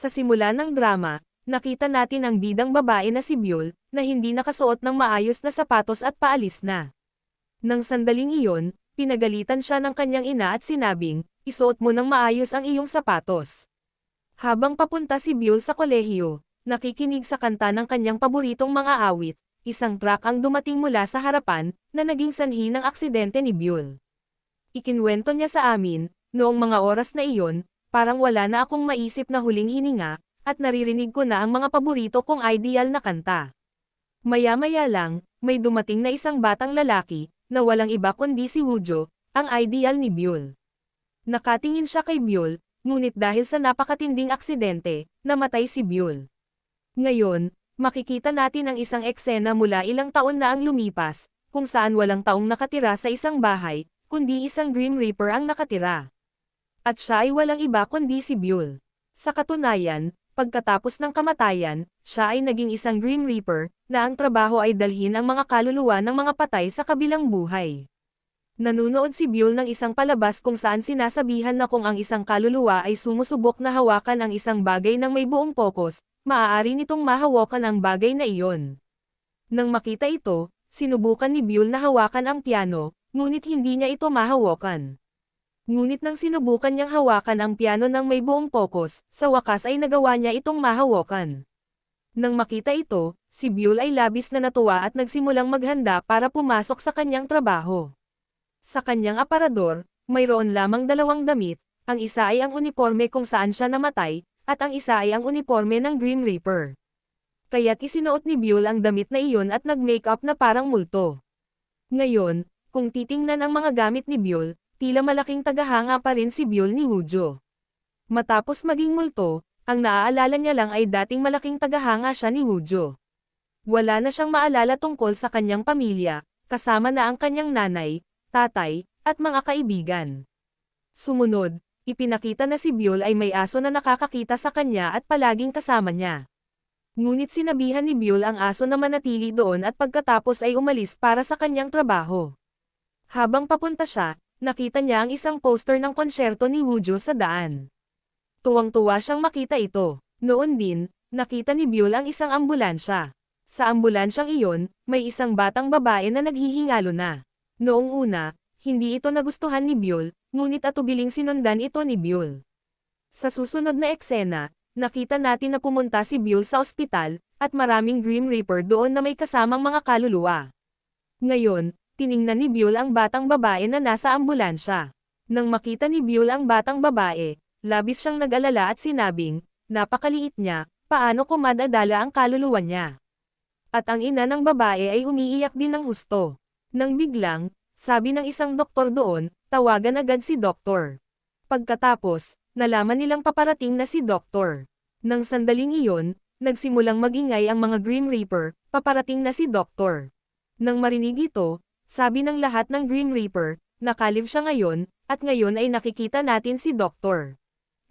Sa simula ng drama, nakita natin ang bidang babae na si Byul, na hindi nakasuot ng maayos na sapatos at paalis na. Nang sandaling iyon, pinagalitan siya ng kanyang ina at sinabing, isuot mo ng maayos ang iyong sapatos. Habang papunta si Byul sa kolehiyo, nakikinig sa kanta ng kanyang paboritong mga awit, isang truck ang dumating mula sa harapan, na naging sanhi ng aksidente ni Byul. Ikinwento niya sa amin, noong mga oras na iyon, parang wala na akong maisip na huling hininga, at naririnig ko na ang mga paborito kong ideal na kanta. Maya-maya lang, may dumating na isang batang lalaki, na walang iba kundi si Woojo, ang ideal ni Byul. Nakatingin siya kay Byul, ngunit dahil sa napakatinding aksidente, namatay si Byul. Ngayon, makikita natin ang isang eksena mula ilang taon na ang lumipas, kung saan walang taong nakatira sa isang bahay, kundi isang Grim Reaper ang nakatira. At siya ay walang iba kundi si Byul. Sa katunayan, pagkatapos ng kamatayan, siya ay naging isang Grim Reaper, na ang trabaho ay dalhin ang mga kaluluwa ng mga patay sa kabilang buhay. Nanunood si Byul ng isang palabas kung saan sinasabihan na kung ang isang kaluluwa ay sumusubok na hawakan ang isang bagay ng may buong pokus, maaari nitong mahawakan ang bagay na iyon. Nang makita ito, sinubukan ni Byul na hawakan ang piano, ngunit hindi niya ito mahawakan. Ngunit nang sinubukan niyang hawakan ang piano ng may buong pokus, sa wakas ay nagawa niya itong mahawakan. Nang makita ito, si Byul ay labis na natuwa at nagsimulang maghanda para pumasok sa kanyang trabaho. Sa kanyang aparador, mayroon lamang dalawang damit, ang isa ay ang uniforme kung saan siya namatay, at ang isa ay ang uniforme ng Grim Reaper. Kaya't isinuot ni Byul ang damit na iyon at nag-makeup na parang multo. Ngayon, kung titingnan ang mga gamit ni Byul, tila malaking tagahanga pa rin si Byul ni Woojo. Matapos maging multo, ang naaalala niya lang ay dating malaking tagahanga siya ni Woojo. Wala na siyang maalala tungkol sa kanyang pamilya, kasama na ang kanyang nanay, tatay, at mga kaibigan. Sumunod, ipinakita na si Byul ay may aso na nakakakita sa kanya at palaging kasama niya. Ngunit sinabihan ni Byul ang aso na manatili doon at pagkatapos ay umalis para sa kanyang trabaho. Habang papunta siya, nakita niya ang isang poster ng konsyerto ni Woojo sa daan. Tuwang-tuwa siyang makita ito. Noon din, nakita ni Byul ang isang ambulansya. Sa ambulansyang iyon, may isang batang babae na naghihingalo na. Noong una, hindi ito nagustuhan ni Byul, ngunit atubiling sinundan ito ni Byul. Sa susunod na eksena, nakita natin na pumunta si Byul sa ospital, at maraming Grim Reaper doon na may kasamang mga kaluluwa. Ngayon, tiningnan ni Byul ang batang babae na nasa ambulansya. Nang makita ni Byul ang batang babae, labis siyang nag-alala at sinabing, napakaliit niya, paano ko madadala ang kaluluwa niya? At ang ina ng babae ay umiiyak din ng husto. Nang biglang, sabi ng isang doktor doon, tawagan agad si doktor. Pagkatapos, nalaman nilang paparating na si doktor. Nang sandaling iyon, nagsimulang magingay ang mga Grim Reaper, paparating na si doktor. Nang marinig ito, sabi ng lahat ng Grim Reaper, nakalib siya ngayon, at ngayon ay nakikita natin si doktor.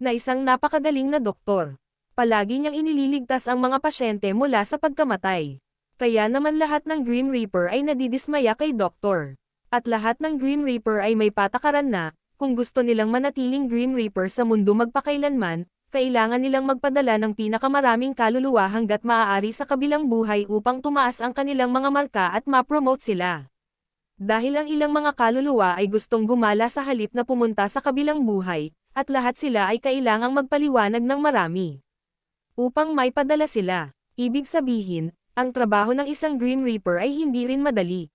Na isang napakagaling na doktor. Palagi niyang inililigtas ang mga pasyente mula sa pagkamatay. Kaya naman lahat ng Grim Reaper ay nadidismaya kay doktor. At lahat ng Grim Reaper ay may patakaran na, kung gusto nilang manatiling Grim Reaper sa mundo magpakailanman, kailangan nilang magpadala ng pinakamaraming kaluluwa hanggat maaari sa kabilang buhay upang tumaas ang kanilang mga marka at ma-promote sila. Dahil ang ilang mga kaluluwa ay gustong gumala sa halip na pumunta sa kabilang buhay, at lahat sila ay kailangang magpaliwanag ng marami. Upang may padala sila. Ibig sabihin, ang trabaho ng isang Grim Reaper ay hindi rin madali.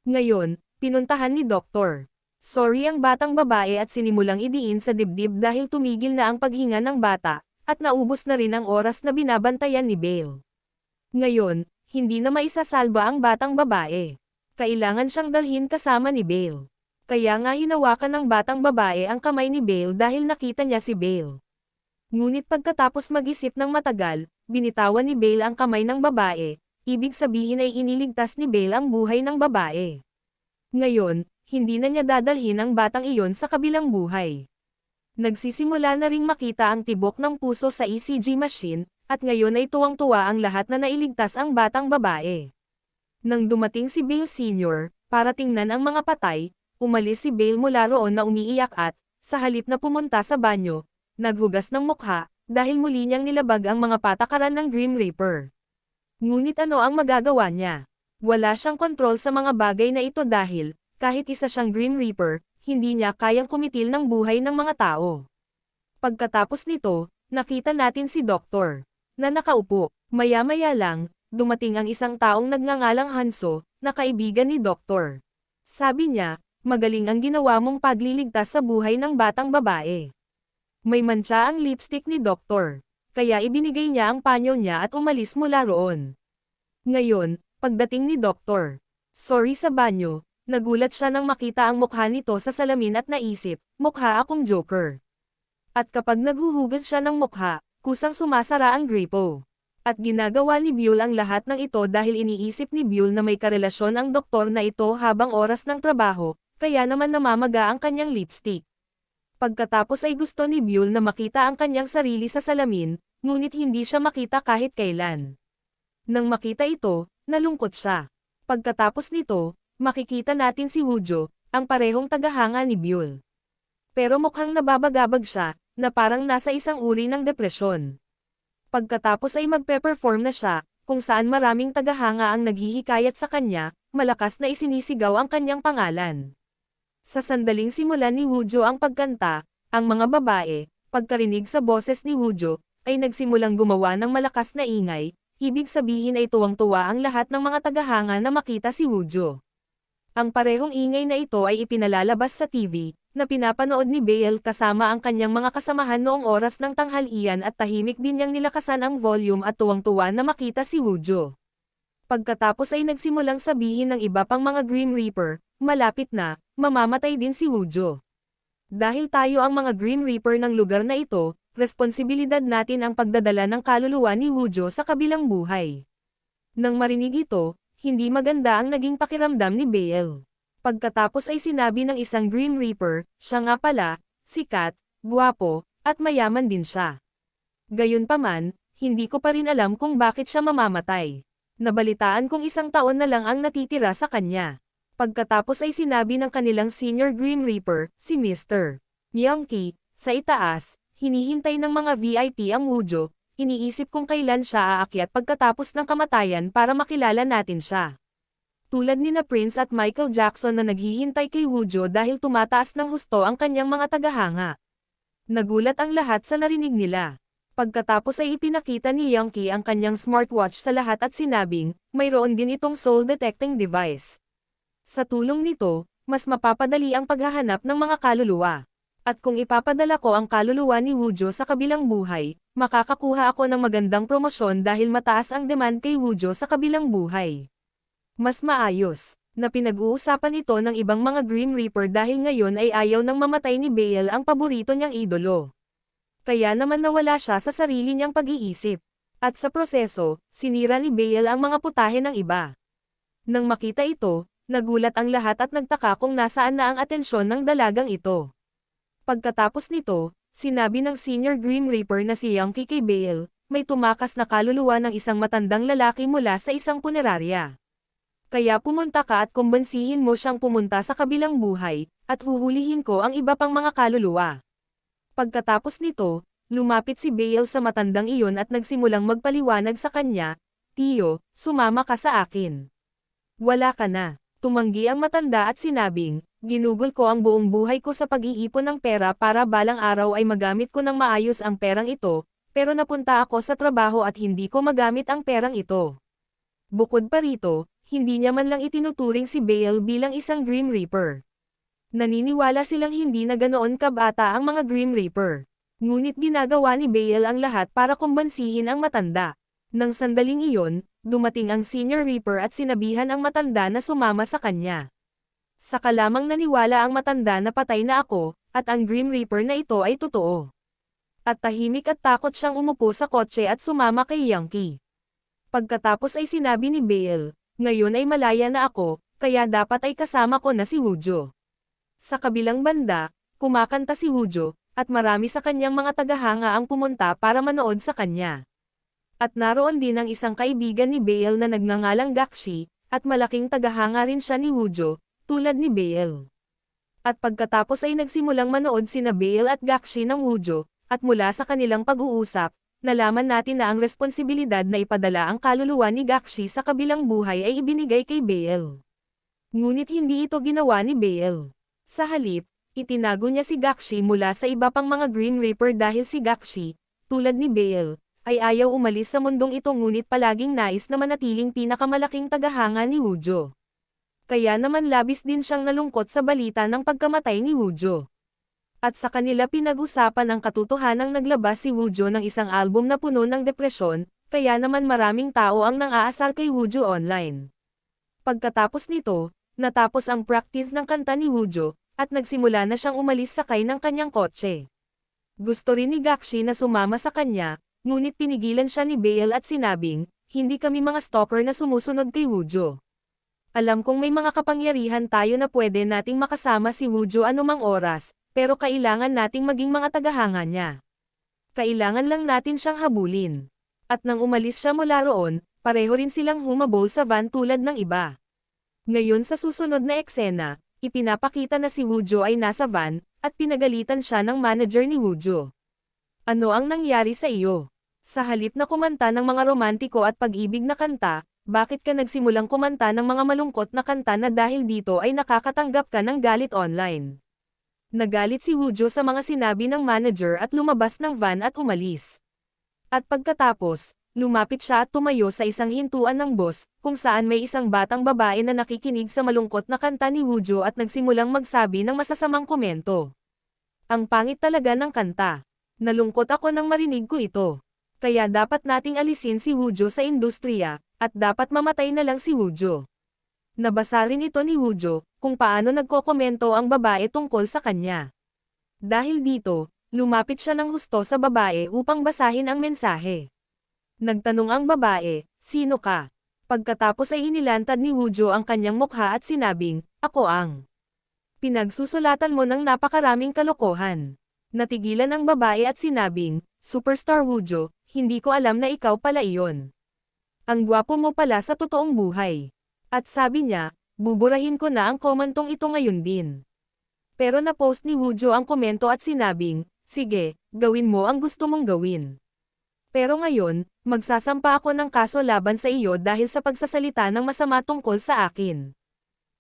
Ngayon, pinuntahan ni Dr. Sorry ang batang babae at sinimulang idiin sa dibdib dahil tumigil na ang paghinga ng bata, at naubos na rin ang oras na binabantayan ni Bale. Ngayon, hindi na maisasalba ang batang babae. Kailangan siyang dalhin kasama ni Bale. Kaya nga hinawakan ng batang babae ang kamay ni Bale dahil nakita niya si Bale. Ngunit pagkatapos mag-isip ng matagal, binitawan ni Bale ang kamay ng babae, ibig sabihin ay iniligtas ni Bale ang buhay ng babae. Ngayon, hindi na niya dadalhin ang batang iyon sa kabilang buhay. Nagsisimula na ring makita ang tibok ng puso sa ECG machine, at ngayon ay tuwang-tuwa ang lahat na nailigtas ang batang babae. Nang dumating si Bale Sr., para tingnan ang mga patay, umalis si Bale mula roon na umiiyak at, sa halip na pumunta sa banyo, naghugas ng mukha, dahil muli niyang nilabag ang mga patakaran ng Grim Reaper. Ngunit ano ang magagawa niya? Wala siyang kontrol sa mga bagay na ito dahil, kahit isa siyang Grim Reaper, hindi niya kayang kumitil ng buhay ng mga tao. Pagkatapos nito, nakita natin si Doktor, na nakaupo. Maya-maya lang, dumating ang isang taong nagngangalang Hanso, na kaibigan ni Doktor. Sabi niya, magaling ang ginawa mong pagliligtas sa buhay ng batang babae. May mantsa ang lipstick ni Doktor, kaya ibinigay niya ang panyo niya at umalis mula roon. Ngayon, pagdating ni Doktor, sorry sa banyo, nagulat siya nang makita ang mukha nito sa salamin at naisip, mukha akong Joker. At kapag naghuhugas siya ng mukha, kusang sumasara ang gripo. At ginagawa ni Buell ang lahat ng ito dahil iniisip ni Buell na may karelasyon ang doktor na ito habang oras ng trabaho, kaya naman namamaga ang kanyang lipstick. Pagkatapos ay gusto ni Buell na makita ang kanyang sarili sa salamin, ngunit hindi siya makita kahit kailan. Nang makita ito, nalungkot siya. Pagkatapos nito, makikita natin si Woojo, ang parehong tagahanga ni Buell. Pero mukhang nababagabag siya, na parang nasa isang uri ng depresyon. Pagkatapos ay magpe-perform na siya, kung saan maraming tagahanga ang naghihikayat sa kanya, malakas na isinisigaw ang kanyang pangalan. Sa sandaling simulan ni Woojo ang pagkanta, ang mga babae, pagkarinig sa boses ni Woojo, ay nagsimulang gumawa ng malakas na ingay, ibig sabihin ay tuwang-tuwa ang lahat ng mga tagahanga na makita si Woojo. Ang parehong ingay na ito ay ipinalalabas sa TV, na pinapanood ni Bale kasama ang kanyang mga kasamahan noong oras ng tanghalian at tahimik din niyang nilakasan ang volume at tuwang-tuwa na makita si Woojo. Pagkatapos ay nagsimulang sabihin ng iba pang mga Grim Reaper, malapit na, mamamatay din si Woojo. Dahil tayo ang mga Grim Reaper ng lugar na ito, responsibilidad natin ang pagdadala ng kaluluwa ni Woojo sa kabilang buhay. Nang marinig ito, hindi maganda ang naging pakiramdam ni Bale. Pagkatapos ay sinabi ng isang Grim Reaper, siya nga pala, sikat, guwapo, at mayaman din siya. Gayunpaman, hindi ko pa rin alam kung bakit siya mamamatay. Nabalitaan kong 1 taon na lang ang natitira sa kanya. Pagkatapos ay sinabi ng kanilang senior Grim Reaper, si Mr. Yonki, sa itaas, hinihintay ng mga VIP ang Woojo, iniisip kung kailan siya aakyat pagkatapos ng kamatayan para makilala natin siya. Tulad ni na Prince at Michael Jackson na naghihintay kay Woojo dahil tumataas ng husto ang kanyang mga tagahanga. Nagulat ang lahat sa narinig nila. Pagkatapos ay ipinakita ni Yonki ang kanyang smartwatch sa lahat at sinabing, mayroon din itong soul detecting device. Sa tulong nito, mas mapapadali ang paghahanap ng mga kaluluwa. At kung ipapadala ko ang kaluluwa ni Woojo sa kabilang buhay, makakakuha ako ng magandang promosyon dahil mataas ang demand kay Woojo sa kabilang buhay. Mas maayos, na pinag-uusapan ito ng ibang mga Grim Reaper dahil ngayon ay ayaw nang mamatay ni Bale ang paborito niyang idolo. Kaya naman nawala siya sa sarili niyang pag-iisip. At sa proseso, sinira ni Bale ang mga putahe ng iba. Nang makita ito, nagulat ang lahat at nagtaka kung nasaan na ang atensyon ng dalagang ito. Pagkatapos nito, sinabi ng senior Grim Reaper na si Yonki kay Bale, may tumakas na kaluluwa ng isang matandang lalaki mula sa isang punerarya. Kaya pumunta ka at kumbansihin mo siyang pumunta sa kabilang buhay, at huhulihin ko ang iba pang mga kaluluwa. Pagkatapos nito, lumapit si Bale sa matandang iyon at nagsimulang magpaliwanag sa kanya, Tiyo, sumama ka sa akin. Wala ka na. Tumanggi ang matanda at sinabing, ginugol ko ang buong buhay ko sa pag-iipon ng pera para balang araw ay magamit ko ng maayos ang perang ito, pero napunta ako sa trabaho at hindi ko magamit ang perang ito. Bukod pa rito, hindi niya man lang itinuturing si Bale bilang isang Grim Reaper. Naniniwala silang hindi na ganoon kabata ang mga Grim Reaper. Ngunit ginagawa ni Bale ang lahat para kumbansihin ang matanda. Nang sandaling iyon, dumating ang Senior Reaper at sinabihan ang matanda na sumama sa kanya. Saka lamang naniwala ang matanda na patay na ako, at ang Grim Reaper na ito ay totoo. At tahimik at takot siyang umupo sa kotse at sumama kay Yonki. Pagkatapos ay sinabi ni Bale, ngayon ay malaya na ako, kaya dapat ay kasama ko na si Woojo. Sa kabilang banda, kumakanta si Woojo, at marami sa kanyang mga tagahanga ang pumunta para manood sa kanya. At naroon din ang isang kaibigan ni Bale na nagngangalang Gakshi, at malaking tagahanga rin siya ni Woojo, tulad ni Bale. At pagkatapos ay nagsimulang manood sina Bale at Gakshi ng Woojo, At mula sa kanilang pag-uusap, nalaman natin na ang responsibilidad na ipadala ang kaluluwa ni Gakshi sa kabilang buhay ay ibinigay kay Bale. Ngunit hindi ito ginawa ni Bale. Sa halip, itinago niya si Gakshi mula sa iba pang mga Green Reaper dahil si Gakshi, tulad ni Bale, ay ayaw umalis sa mundong ito ngunit palaging nais na manatiling pinakamalaking tagahanga ni Woojo. Kaya naman labis din siyang nalungkot sa balita ng pagkamatay ni Woojo. At sa kanila pinag-usapan ang katotohanang naglabas si Woojo ng isang album na puno ng depresyon, kaya naman maraming tao ang nang-aasar kay Woojo online. Pagkatapos nito, natapos ang practice ng kanta ni Woojo, at nagsimula na siyang umalis sakay ng kanyang kotse. Gusto rin ni Gakshi na sumama sa kanya, ngunit pinigilan siya ni Bale at sinabing, hindi kami mga stalker na sumusunod kay Woojo. Alam kong may mga kapangyarihan tayo na pwede nating makasama si Woojo anumang oras, pero kailangan nating maging mga tagahanga niya. Kailangan lang natin siyang habulin. At nang umalis siya mula roon, pareho rin silang humabol sa van tulad ng iba. Ngayon sa susunod na eksena, ipinapakita na si Woojo ay nasa van, at pinagalitan siya ng manager ni Woojo. Ano ang nangyari sa iyo? Sa halip na kumanta ng mga romantiko at pag-ibig na kanta, bakit ka nagsimulang kumanta ng mga malungkot na kanta na dahil dito ay nakakatanggap ka ng galit online? Nagalit si Woojo sa mga sinabi ng manager at lumabas ng van at umalis. At pagkatapos, lumapit siya at tumayo sa isang hintuan ng boss, kung saan may isang batang babae na nakikinig sa malungkot na kanta ni Woojo at nagsimulang magsabi ng masasamang komento. Ang pangit talaga ng kanta. Nalungkot ako nang marinig ko ito. Kaya dapat nating alisin si Woojo sa industriya, at dapat mamatay na lang si Woojo. Nabasa rin ito ni Woojo, kung paano nagkokomento ang babae tungkol sa kanya. Dahil dito, lumapit siya ng husto sa babae upang basahin ang mensahe. Nagtanong ang babae, sino ka? Pagkatapos ay inilantad ni Woojo ang kanyang mukha at sinabing, ako ang. Pinagsusulatan mo ng napakaraming kalokohan. Natigilan ang babae at sinabing, Superstar Woojo, hindi ko alam na ikaw pala iyon. Ang gwapo mo pala sa totoong buhay. At sabi niya, buburahin ko na ang komantong ito ngayon din. Pero na-post ni Woojo ang komento at sinabing, sige, gawin mo ang gusto mong gawin. Pero ngayon, magsasampa ako ng kaso laban sa iyo dahil sa pagsasalita ng masama tungkol sa akin.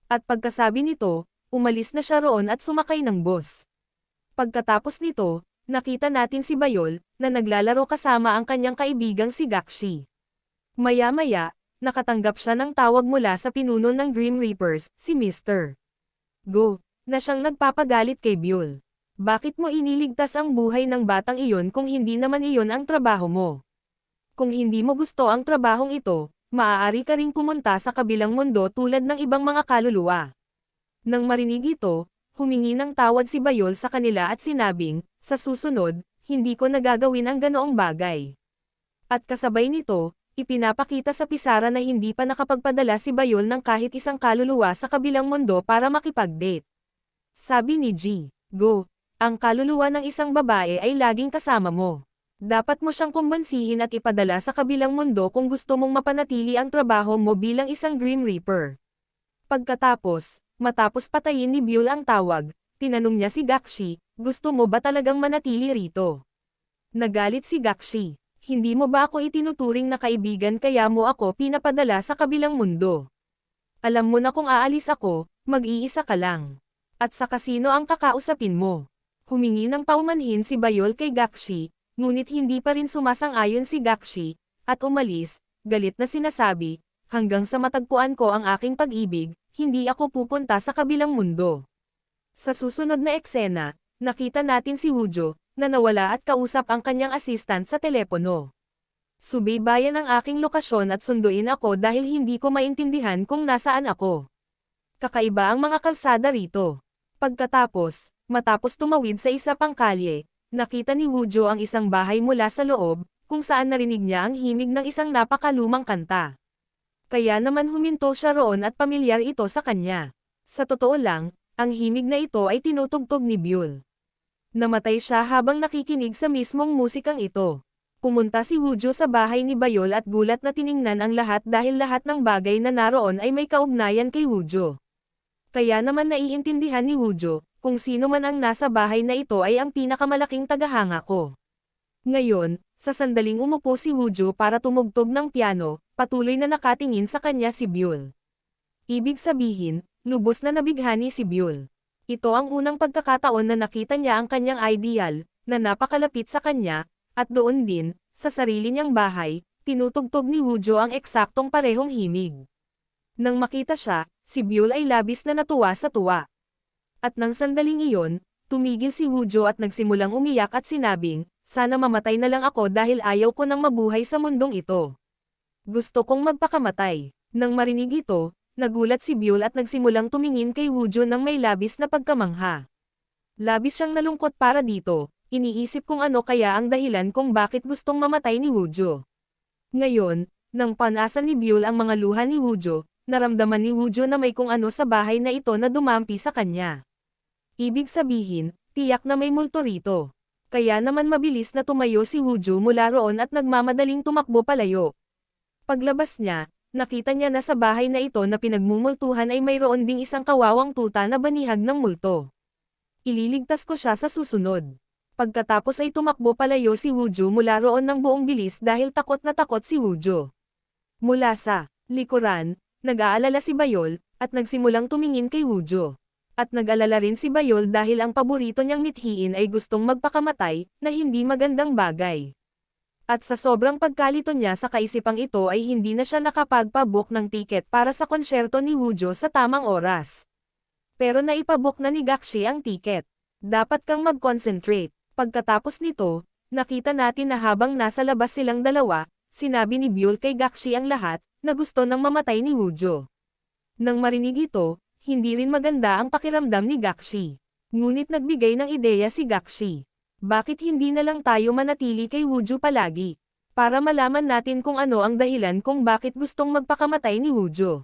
At pagkasabi nito, umalis na siya roon at sumakay ng bus. Pagkatapos nito, nakita natin si Bayol, na naglalaro kasama ang kanyang kaibigang si Gakshi. Maya-maya, nakatanggap siya ng tawag mula sa pinuno ng Grim Reapers, si Mr. Go, na siyang nagpapagalit kay Byul. Bakit mo iniligtas ang buhay ng batang iyon kung hindi naman iyon ang trabaho mo? Kung hindi mo gusto ang trabahong ito, maaari ka ring pumunta sa kabilang mundo tulad ng ibang mga kaluluwa. Nang marinig ito, humingi ng tawad si Bayol sa kanila at sinabing, sa susunod, hindi ko nagagawin ang ganoong bagay. At kasabay nito, ipinapakita sa pisara na hindi pa nakapagpadala si Bayol ng kahit isang kaluluwa sa kabilang mundo para makipag-date. Sabi ni G. Go, ang kaluluwa ng isang babae ay laging kasama mo. Dapat mo siyang kumbansihin at ipadala sa kabilang mundo kung gusto mong mapanatili ang trabaho mo bilang isang Grim Reaper. Pagkatapos, matapos patayin ni Byul ang tawag, tinanong niya si Gakshi, gusto mo ba talagang manatili rito? Nagalit si Gakshi, hindi mo ba ako itinuturing na kaibigan kaya mo ako pinapadala sa kabilang mundo? Alam mo na kung aalis ako, mag-iisa ka lang. At sa kasino ang kakausapin mo? Humingi ng paumanhin si Bayol kay Gakshi, ngunit hindi pa rin sumasang-ayon si Gakshi, at umalis, galit na sinasabi, hanggang sa matagpuan ko ang aking pag-ibig, hindi ako pupunta sa kabilang mundo. Sa susunod na eksena, nakita natin si Woojo, na nawala at kausap ang kanyang assistant sa telepono. Subaybayan ang aking lokasyon at sunduin ako dahil hindi ko maintindihan kung nasaan ako. Kakaiba ang mga kalsada rito. Pagkatapos, matapos tumawid sa isa pang kalye, nakita ni Woojo ang isang bahay mula sa loob, kung saan narinig niya ang himig ng isang napakalumang kanta. Kaya naman huminto siya roon at pamilyar ito sa kanya. Sa totoo lang, ang himig na ito ay tinutugtog ni Byul. Namatay siya habang nakikinig sa mismong musikang ito. Pumunta si Woojo sa bahay ni Bayol at gulat na tiningnan ang lahat dahil lahat ng bagay na naroon ay may kaugnayan kay Woojo. Kaya naman naiintindihan ni Woojo, kung sino man ang nasa bahay na ito ay ang pinakamalaking tagahanga ko. Ngayon, sa sandaling umupo si Woojo para tumugtog ng piano, patuloy na nakatingin sa kanya si Byul. Ibig sabihin, lubos na nabighani si Byul. Ito ang unang pagkakataon na nakita niya ang kanyang ideal, na napakalapit sa kanya, at doon din, sa sarili niyang bahay, tinutugtog ni Woojo ang eksaktong parehong himig. Nang makita siya, si Byul ay labis na natuwa sa tuwa. At nang sandaling iyon, tumigil si Woojo at nagsimulang umiyak at sinabing, sana mamatay na lang ako dahil ayaw ko nang mabuhay sa mundong ito. Gusto kong magpakamatay. Nang marinig ito, nagulat si Byul at nagsimulang tumingin kay Woojo nang may labis na pagkamangha. Labis siyang nalungkot para dito, iniisip kung ano kaya ang dahilan kung bakit gustong mamatay ni Woojo. Ngayon, nang panasan ni Byul ang mga luha ni Woojo, naramdaman ni Woojo na may kung ano sa bahay na ito na dumampi sa kanya. Ibig sabihin, tiyak na may multo rito. Kaya naman mabilis na tumayo si Woojo mula roon at nagmamadaling tumakbo palayo. Paglabas niya, nakita niya na sa bahay na ito na pinagmumultuhan ay mayroon ding isang kawawang tuta na banihag ng multo. Ililigtas ko siya sa susunod. Pagkatapos ay tumakbo palayo si Woojo mula roon ng buong bilis dahil takot na takot si Woojo. Mula sa likuran, nag-aalala si Bayol, at nagsimulang tumingin kay Woojo. At nag-alala rin si Bayol dahil ang paborito niyang mithiin ay gustong magpakamatay, na hindi magandang bagay. At sa sobrang pagkalito niya sa kaisipang ito ay hindi na siya nakapagpabook ng tiket para sa konsyerto ni Woojo sa tamang oras. Pero naipabook na ni Gakshi ang tiket. Dapat kang mag-concentrate. Pagkatapos nito, nakita natin na habang nasa labas silang dalawa, sinabi ni Byul kay Gakshi ang lahat, na gusto nang mamatay ni Woojo. Nang marinig ito, hindi rin maganda ang pakiramdam ni Gakshi. Ngunit nagbigay ng ideya si Gakshi. Bakit hindi na lang tayo manatili kay Woojo palagi? Para malaman natin kung ano ang dahilan kung bakit gustong magpakamatay ni Woojo.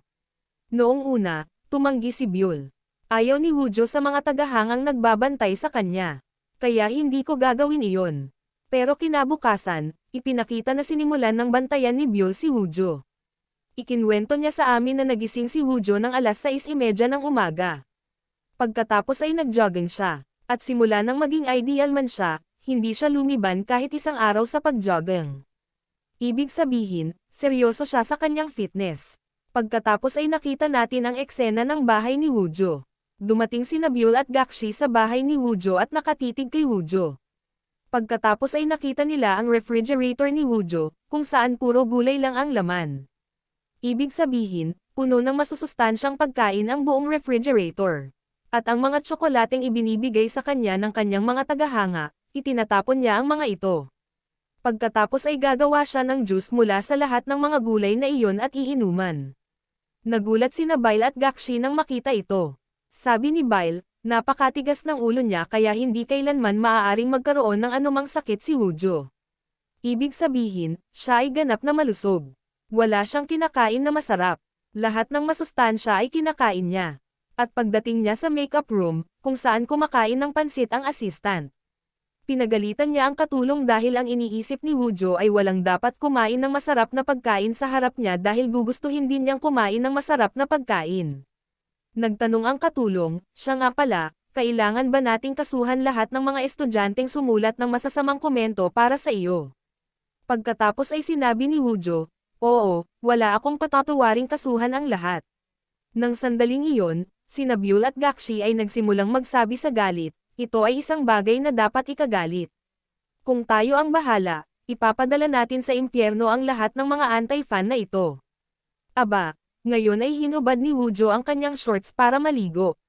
Noong una, tumanggi si Byul. Ayaw ni Woojo sa mga tagahangang nagbabantay sa kanya. Kaya hindi ko gagawin iyon. Pero kinabukasan, ipinakita na sinimulan ng bantayan ni Byul si Woojo. Ikinwento niya sa amin na nagising si Woojo ng alas 6:30 ng umaga. Pagkatapos ay nag-jogging siya. At simula nang maging ideal man siya, hindi siya lumiban kahit isang araw sa pag-jogging. Ibig sabihin, seryoso siya sa kanyang fitness. Pagkatapos ay nakita natin ang eksena ng bahay ni Woojo. Dumating sina Byul at Gakshi sa bahay ni Woojo at nakatitig kay Woojo. Pagkatapos ay nakita nila ang refrigerator ni Woojo, kung saan puro gulay lang ang laman. Ibig sabihin, puno ng masusustansyang pagkain ang buong refrigerator. At ang mga tsokolateng ibinibigay sa kanya ng kanyang mga tagahanga, itinatapon niya ang mga ito. Pagkatapos ay gagawa siya ng juice mula sa lahat ng mga gulay na iyon at iinuman. Nagulat sina Byle at Gakshi nang makita ito. Sabi ni Byle, napakatigas ng ulo niya kaya hindi kailanman maaaring magkaroon ng anumang sakit si Woojo. Ibig sabihin, siya ay ganap na malusog. Wala siyang kinakain na masarap. Lahat ng masustansya ay kinakain niya. At pagdating niya sa makeup room, kung saan kumakain ng pansit ang assistant. Pinagalitan niya ang katulong dahil ang iniisip ni Woojo ay walang dapat kumain ng masarap na pagkain sa harap niya dahil gugustuhin din niyang kumain ng masarap na pagkain. Nagtanong ang katulong, siya nga pala, kailangan ba nating kasuhan lahat ng mga estudyanteng sumulat ng masasamang komento para sa iyo? Pagkatapos ay sinabi ni Woojo, oo, wala akong patatawaring kasuhan ang lahat. Nang sandaling iyon, sina Byul at Gakshi ay nagsimulang magsabi sa galit, ito ay isang bagay na dapat ikagalit. Kung tayo ang bahala, ipapadala natin sa impyerno ang lahat ng mga anti-fan na ito. Aba, ngayon ay hinubad ni Woojo ang kanyang shorts para maligo.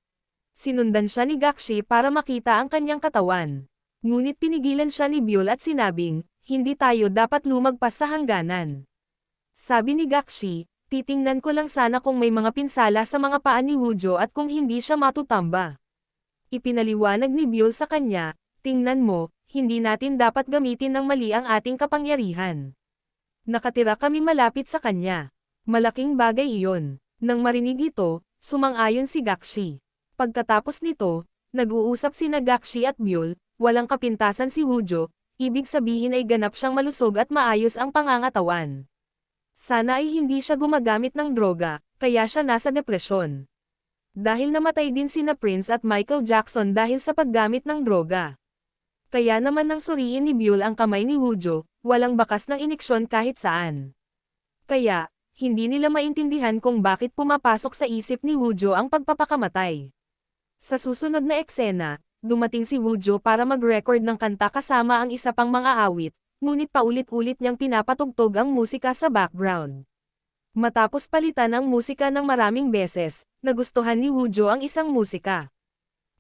Sinundan siya ni Gakshi para makita ang kanyang katawan. Ngunit pinigilan siya ni Byul at sinabing, hindi tayo dapat lumagpas sa hangganan. Sabi ni Gakshi, titingnan ko lang sana kung may mga pinsala sa mga paa ni Woojo at kung hindi siya matutamba. Ipinaliwanag ni Byul sa kanya, tingnan mo, hindi natin dapat gamitin ng mali ang ating kapangyarihan. Nakatira kami malapit sa kanya. Malaking bagay iyon. Nang marinig ito, sumang-ayon si Gakshi. Pagkatapos nito, nag-uusap sina Gakshi at Byul, walang kapintasan si Woojo, ibig sabihin ay ganap siyang malusog at maayos ang pangangatawan. Sana ay hindi siya gumagamit ng droga, kaya siya nasa depresyon. Dahil namatay din sina Prince at Michael Jackson dahil sa paggamit ng droga. Kaya naman nang suriin ni Byul ang kamay ni Woojo, walang bakas ng ineksyon kahit saan. Kaya, hindi nila maintindihan kung bakit pumapasok sa isip ni Woojo ang pagpapakamatay. Sa susunod na eksena, dumating si Woojo para mag-record ng kanta kasama ang isa pang mga awit, ngunit paulit-ulit niyang pinapatugtog ang musika sa background. Matapos palitan ang musika ng maraming beses, nagustuhan ni Woojo ang isang musika.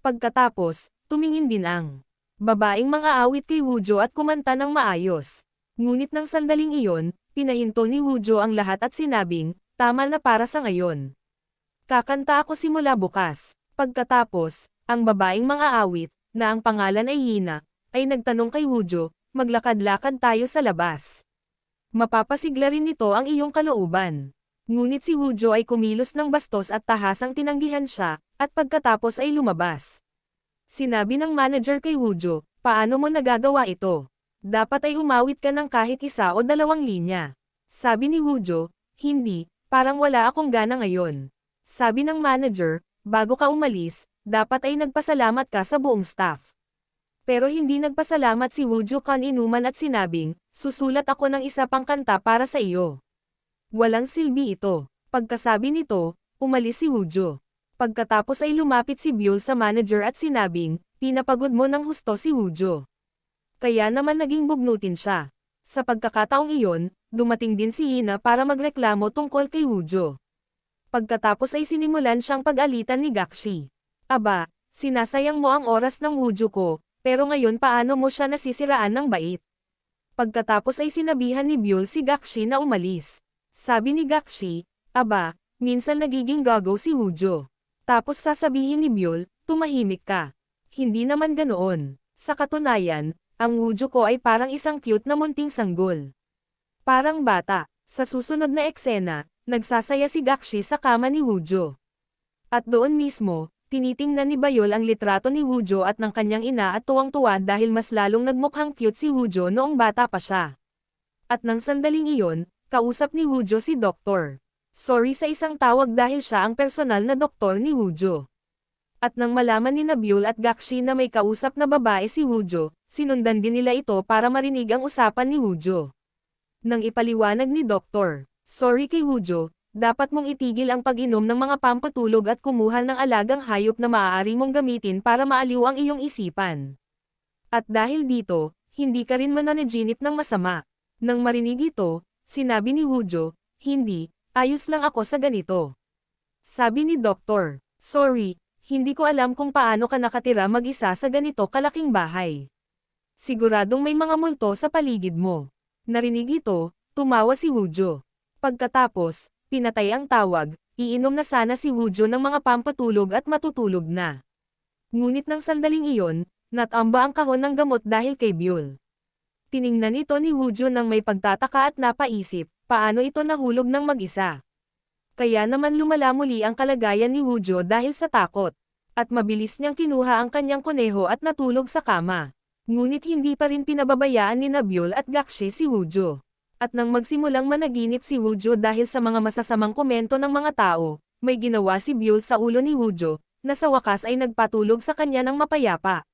Pagkatapos, tumingin din ang babaeng mga awit kay Woojo at kumanta ng maayos. Ngunit ng sandaling iyon, pinahinto ni Woojo ang lahat at sinabing, tama na para sa ngayon. Kakanta ako simula bukas. Pagkatapos, ang babaeng mga awit, na ang pangalan ay Yina, ay nagtanong kay Woojo, maglakad-lakad tayo sa labas. Mapapasigla rin nito ang iyong kalooban. Ngunit si Woojo ay kumilos ng bastos at tahasang tinanggihan siya, at pagkatapos ay lumabas. Sinabi ng manager kay Woojo, paano mo nagagawa ito? Dapat ay umawit ka ng kahit isa o dalawang linya. Sabi ni Woojo, hindi, parang wala akong gana ngayon. Sabi ng manager, bago ka umalis, dapat ay nagpasalamat ka sa buong staff. Pero hindi nagpasalamat si Woojo kan-inuman at sinabing, susulat ako ng isa pang kanta para sa iyo. Walang silbi ito. Pagkasabi nito, umalis si Woojo. Pagkatapos ay lumapit si Byul sa manager at sinabing, pinapagod mo ng husto si Woojo. Kaya naman naging bugnutin siya. Sa pagkakataong iyon, dumating din si Yina para magreklamo tungkol kay Woojo. Pagkatapos ay sinimulan siyang pag-alitan ni Gakshi. Aba, sinasayang mo ang oras ng Woojo ko, pero ngayon paano mo siya nasisiraan ng bait? Pagkatapos ay sinabihan ni Byul si Gakshi na umalis. Sabi ni Gakshi, aba, minsan nagiging gago si Woojo. Tapos sasabihin ni Byul, tumahimik ka. Hindi naman ganoon. Sa katunayan, ang Woojo ko ay parang isang cute na munting sanggol. Parang bata. Sa susunod na eksena, nagsasaya si Gakshi sa kama ni Woojo. At doon mismo, tinitingnan ni Byul ang litrato ni Woojo at ng kanyang ina at tuwang-tuwa dahil mas lalong nagmukhang cute si Woojo noong bata pa siya. At nang sandaling iyon, kausap ni Woojo si Doktor. Sorry sa isang tawag dahil siya ang personal na doktor ni Woojo. At nang malaman ni Byul at Gakshi na may kausap na babae si Woojo, sinundan din nila ito para marinig ang usapan ni Woojo. Nang ipaliwanag ni Doktor, sorry kay Woojo, dapat mong itigil ang pag-inom ng mga pampatulog at kumuha ng alagang hayop na maaari mong gamitin para maaliw ang iyong isipan. At dahil dito, hindi ka rin mananaginip ng masama. Nang marinig ito, sinabi ni Woojo, hindi, ayos lang ako sa ganito. Sabi ni Doktor, sorry, hindi ko alam kung paano ka nakatira mag-isa sa ganito kalaking bahay. Siguradong may mga multo sa paligid mo. Narinig ito, tumawa si Woojo. Pagkatapos, pinatay ang tawag, iinom na sana si Woojo ng mga pampatulog at matutulog na. Ngunit ng sandaling iyon, natamba ang kahon ng gamot dahil kay Byul. Tiningnan ito ni Woojo nang may pagtataka at napaisip, paano ito nahulog ng mag-isa. Kaya naman lumala muli ang kalagayan ni Woojo dahil sa takot. At mabilis niyang kinuha ang kanyang kuneho at natulog sa kama. Ngunit hindi pa rin pinababayaan ni Byul at Gakshi si Woojo. At nang magsimulang managinip si Woojo dahil sa mga masasamang komento ng mga tao, may ginawa si Byul sa ulo ni Woojo, na sa wakas ay nagpatulog sa kanya ng mapayapa.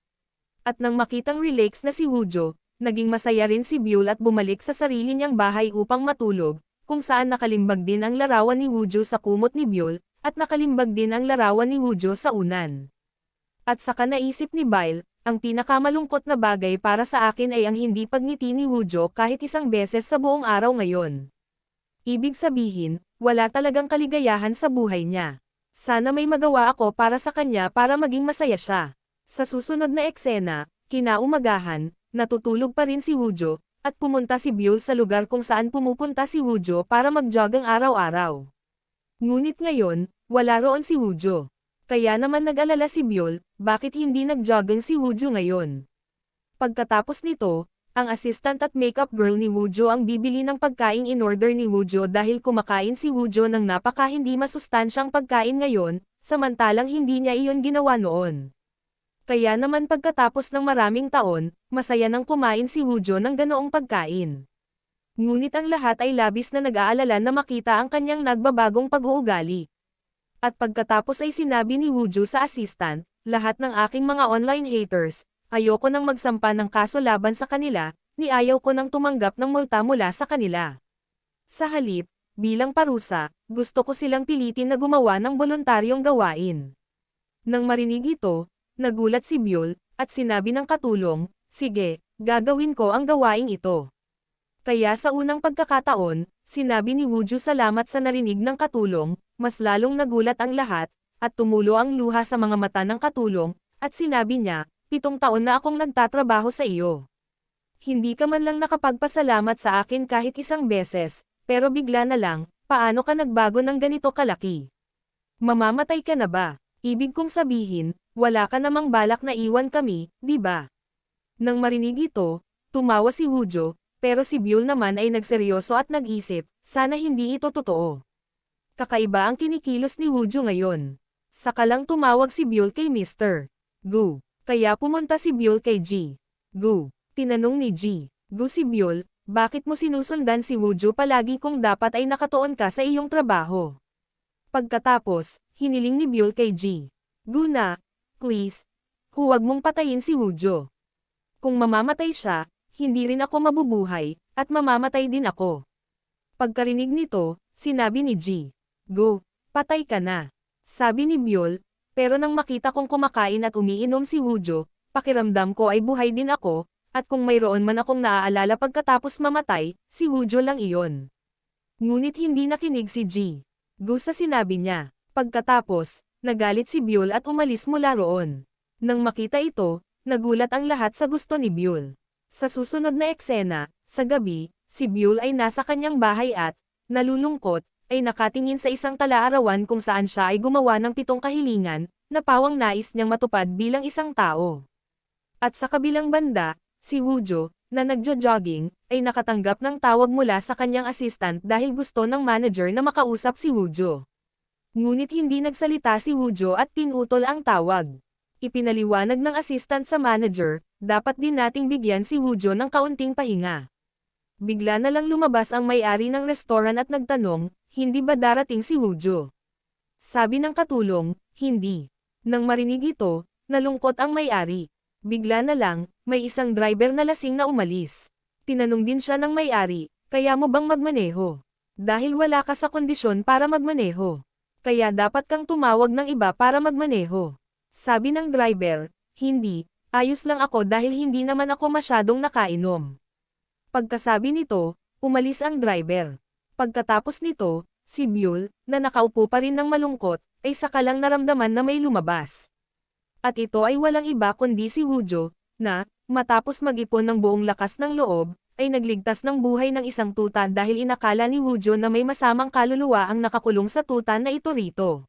At nang makitang relax na si Woojo, naging masaya rin si Byul at bumalik sa sarili niyang bahay upang matulog, kung saan nakalimbag din ang larawan ni Woojo sa kumot ni Byul, at nakalimbag din ang larawan ni Woojo sa unan. At saka naisip ni Byul, ang pinakamalungkot na bagay para sa akin ay ang hindi pagngiti ni Woojo kahit isang beses sa buong araw ngayon. Ibig sabihin, wala talagang kaligayahan sa buhay niya. Sana may magawa ako para sa kanya para maging masaya siya. Sa susunod na eksena, kinaumagahan, natutulog pa rin si Woojo, at pumunta si Byul sa lugar kung saan pumupunta si Woojo para mag-jogging araw-araw. Ngunit ngayon, wala roon si Woojo. Kaya naman nag-alala si Byul, bakit hindi nag-jogging si Woojo ngayon? Pagkatapos nito, ang assistant at makeup girl ni Woojo ang bibili ng pagkain in-order ni Woojo dahil kumakain si Woojo ng napaka hindi masustansyang pagkain ngayon, samantalang hindi niya iyon ginawa noon. Kaya naman pagkatapos ng maraming taon, masaya nang kumain si Woojo ng ganoong pagkain. Ngunit ang lahat ay labis na nag-aalala na makita ang kanyang nagbabagong pag-uugali. At pagkatapos ay sinabi ni Woojo sa assistant, lahat ng aking mga online haters, ayoko nang magsampa ng kaso laban sa kanila, ni ayaw ko nang tumanggap ng multa mula sa kanila. Sa halip, bilang parusa, gusto ko silang pilitin na gumawa ng voluntaryong gawain. Nang marinig ito, nagulat si Byul, at sinabi ng katulong, sige, gagawin ko ang gawaing ito. Kaya sa unang pagkakataon, sinabi ni Wooju salamat sa narinig ng katulong, mas lalong nagulat ang lahat, at tumulo ang luha sa mga mata ng katulong, at sinabi niya, 7 taon na akong nagtatrabaho sa iyo. Hindi ka man lang nakapagpasalamat sa akin kahit isang beses, pero bigla na lang, paano ka nagbago ng ganito kalaki? Mamamatay ka na ba? Ibig kong sabihin, wala ka namang balak na iwan kami, di ba? Nang marinig ito, tumawa si Wooju, pero si Byul naman ay nagseryoso at nag-isip, sana hindi ito totoo. Kakaiba ang kinikilos ni Wooju ngayon. Saka lang tumawag si Byul kay Mr. Gu. Kaya pumunta si Byul kay G. Gu. Tinanong ni G. Gu si Byul, bakit mo sinusundan si Wooju palagi kung dapat ay nakatuon ka sa iyong trabaho? Pagkatapos, hiniling ni Byul kay G. Gu na, please, huwag mong patayin si Wooju. Kung mamamatay siya, hindi rin ako mabubuhay, at mamamatay din ako. Pagkarinig nito, sinabi ni G. Gu, patay ka na. Sabi ni Byul, pero nang makita kong kumakain at umiinom si Wooju, pakiramdam ko ay buhay din ako, at kung mayroon man akong naaalala pagkatapos mamatay, si Wooju lang iyon. Ngunit hindi nakinig si G. Gu sa sinabi niya. Pagkatapos, nagalit si Byul at umalis mula roon. Nang makita ito, nagulat ang lahat sa gusto ni Byul. Sa susunod na eksena, sa gabi, si Byul ay nasa kanyang bahay at, nalulungkot, ay nakatingin sa isang talaarawan kung saan siya ay gumawa ng 7 kahilingan, na pawang nais niyang matupad bilang isang tao. At sa kabilang banda, si Wooju, na nagjo-jogging, ay nakatanggap ng tawag mula sa kanyang assistant dahil gusto ng manager na makausap si Wooju. Ngunit hindi nagsalita si Wooju at pinutol ang tawag. Ipinaliwanag ng assistant sa manager, dapat din nating bigyan si Wooju ng kaunting pahinga. Bigla na lang lumabas ang may-ari ng restaurant at nagtanong, hindi ba darating si Wooju? Sabi ng katulong, hindi. Nang marinig ito, nalungkot ang may-ari. Bigla na lang, may isang driver na lasing na umalis. Tinanong din siya ng may-ari, kaya mo bang magmaneho? Dahil wala ka sa kondisyon para magmaneho. Kaya dapat kang tumawag ng iba para magmaneho. Sabi ng driver, hindi, ayos lang ako dahil hindi naman ako masyadong nakainom. Pagkasabi nito, umalis ang driver. Pagkatapos nito, si Byul, na nakaupo pa rin ng malungkot, ay saka lang naramdaman na may lumabas. At ito ay walang iba kundi si Wooju, na, matapos mag-ipon ng buong lakas ng loob, ay nagligtas ng buhay ng isang tuta dahil inakala ni Wooju na may masamang kaluluwa ang nakakulong sa tuta na ito rito.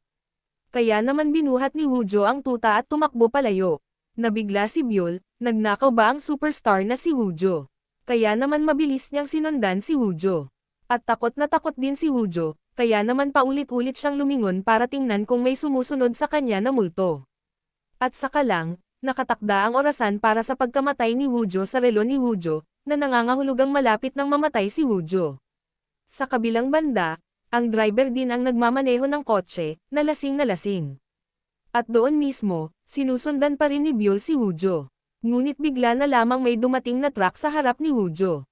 Kaya naman binuhat ni Wooju ang tuta at tumakbo palayo. Nabigla si Byul, nagnakaw ba ang superstar na si Wooju? Kaya naman mabilis niyang sinundan si Wooju. At takot na takot din si Wooju, kaya naman paulit-ulit siyang lumingon para tingnan kung may sumusunod sa kanya na multo. At saka lang, nakatakda ang orasan para sa pagkamatay ni Wooju sa relo ni Wooju, na nangangahulugang malapit nang mamatay si Wooju. Sa kabilang banda, ang driver din ang nagmamaneho ng kotse, na lasing. At doon mismo, sinusundan pa rin ni Byul si Wooju. Ngunit bigla na lamang may dumating na truck sa harap ni Wooju.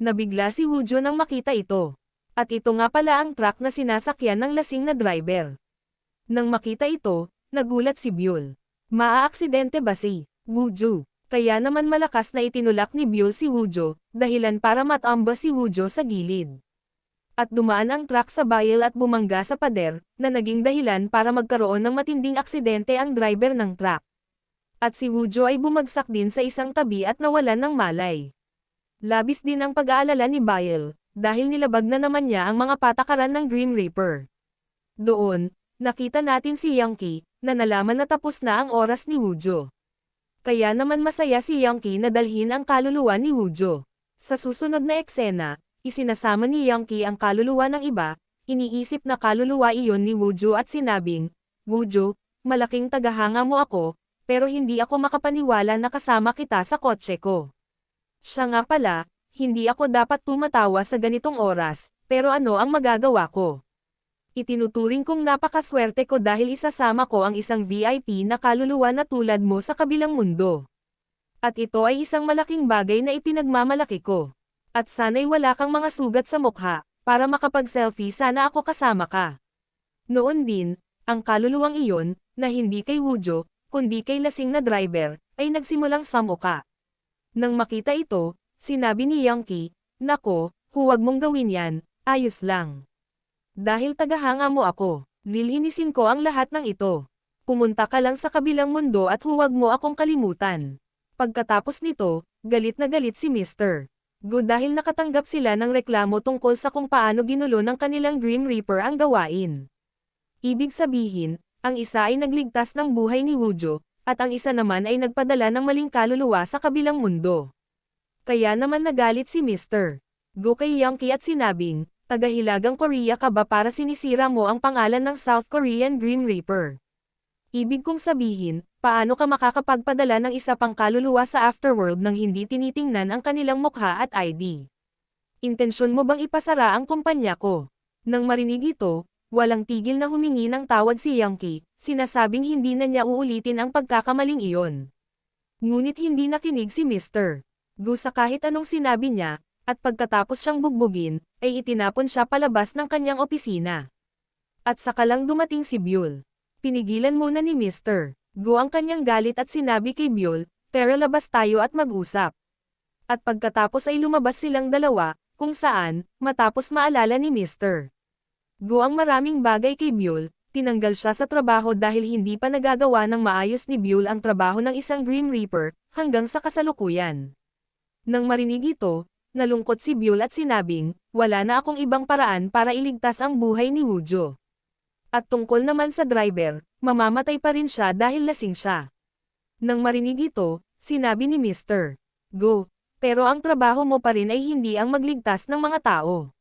Nabigla si Wooju nang makita ito. At ito nga pala ang truck na sinasakyan ng lasing na driver. Nang makita ito, nagulat si Byul. Maaaksidente ba si Wooju? Kaya naman malakas na itinulak ni Byul si Wooju, dahilan para matamba si Wooju sa gilid. At dumaan ang truck sa bayil at bumangga sa pader, na naging dahilan para magkaroon ng matinding aksidente ang driver ng truck. At si Wooju ay bumagsak din sa isang tabi at nawalan ng malay. Labis din ang pag-aalala ni Bayil, dahil nilabag na naman niya ang mga patakaran ng Grim Reaper. Doon, nakita natin si Yankee, na nalaman na tapos na ang oras ni Wooju. Kaya naman masaya si Yankee na dalhin ang kaluluwa ni Wooju. Sa susunod na eksena, isinasama ni Yankee ang kaluluwa ng iba, iniisip na kaluluwa iyon ni Wooju at sinabing, Wooju, malaking tagahanga mo ako, pero hindi ako makapaniwala na kasama kita sa kotse ko. Siya nga pala, hindi ako dapat tumatawa sa ganitong oras, pero ano ang magagawa ko? Itinuturing kong napakaswerte ko dahil isasama ko ang isang VIP na kaluluwa na tulad mo sa kabilang mundo. At ito ay isang malaking bagay na ipinagmamalaki ko. At sana'y wala kang mga sugat sa mukha, para makapag-selfie sana ako kasama ka. Noon din, ang kaluluwang iyon, na hindi kay Woojo, kundi kay lasing na driver, ay nagsimulang samuka. Nang makita ito, sinabi ni Yankee, "Nako, huwag mong gawin yan, ayos lang. Dahil tagahanga mo ako, lilinisin ko ang lahat ng ito. Pumunta ka lang sa kabilang mundo at huwag mo akong kalimutan." Pagkatapos nito, galit na galit si Mr. Go dahil nakatanggap sila ng reklamo tungkol sa kung paano ginulo ng kanilang Grim Reaper ang gawain. Ibig sabihin, ang isa ay nagligtas ng buhay ni Woojo, at ang isa naman ay nagpadala ng maling kaluluwa sa kabilang mundo. Kaya naman nagalit si Mr. Go kay Yankee at sinabing, "Tagahilagang Korea ka ba para sinisira mo ang pangalan ng South Korean Grim Reaper? Ibig kong sabihin, paano ka makakapagpadala ng isa pang kaluluwa sa afterworld nang hindi tinitingnan ang kanilang mukha at ID? Intensyon mo bang ipasara ang kumpanya ko?" Nang marinig ito, walang tigil na humingi ng tawad si Yankee, sinasabing hindi na niya uulitin ang pagkakamaling iyon. Ngunit hindi nakinig si Mr. Go sa kahit anong sinabi niya, at pagkatapos siyang bugbugin, ay itinapon siya palabas ng kanyang opisina. At saka lang dumating si Buell. Pinigilan muna ni Mr. Go ang kanyang galit at sinabi kay Buell, "Tara, labas tayo at mag-usap." At pagkatapos ay lumabas silang dalawa, kung saan, matapos maalala ni Mr. Go ang maraming bagay kay Buell, tinanggal siya sa trabaho dahil hindi pa nagagawa ng maayos ni Buell ang trabaho ng isang Grim Reaper, hanggang sa kasalukuyan. Nang marinig ito, nalungkot si Buell at sinabing, "Wala na akong ibang paraan para iligtas ang buhay ni Woojo." At tungkol naman sa driver, mamamatay pa rin siya dahil lasing siya. Nang marinig ito, sinabi ni Mr. Go, "Pero ang trabaho mo pa rin ay hindi ang magligtas ng mga tao.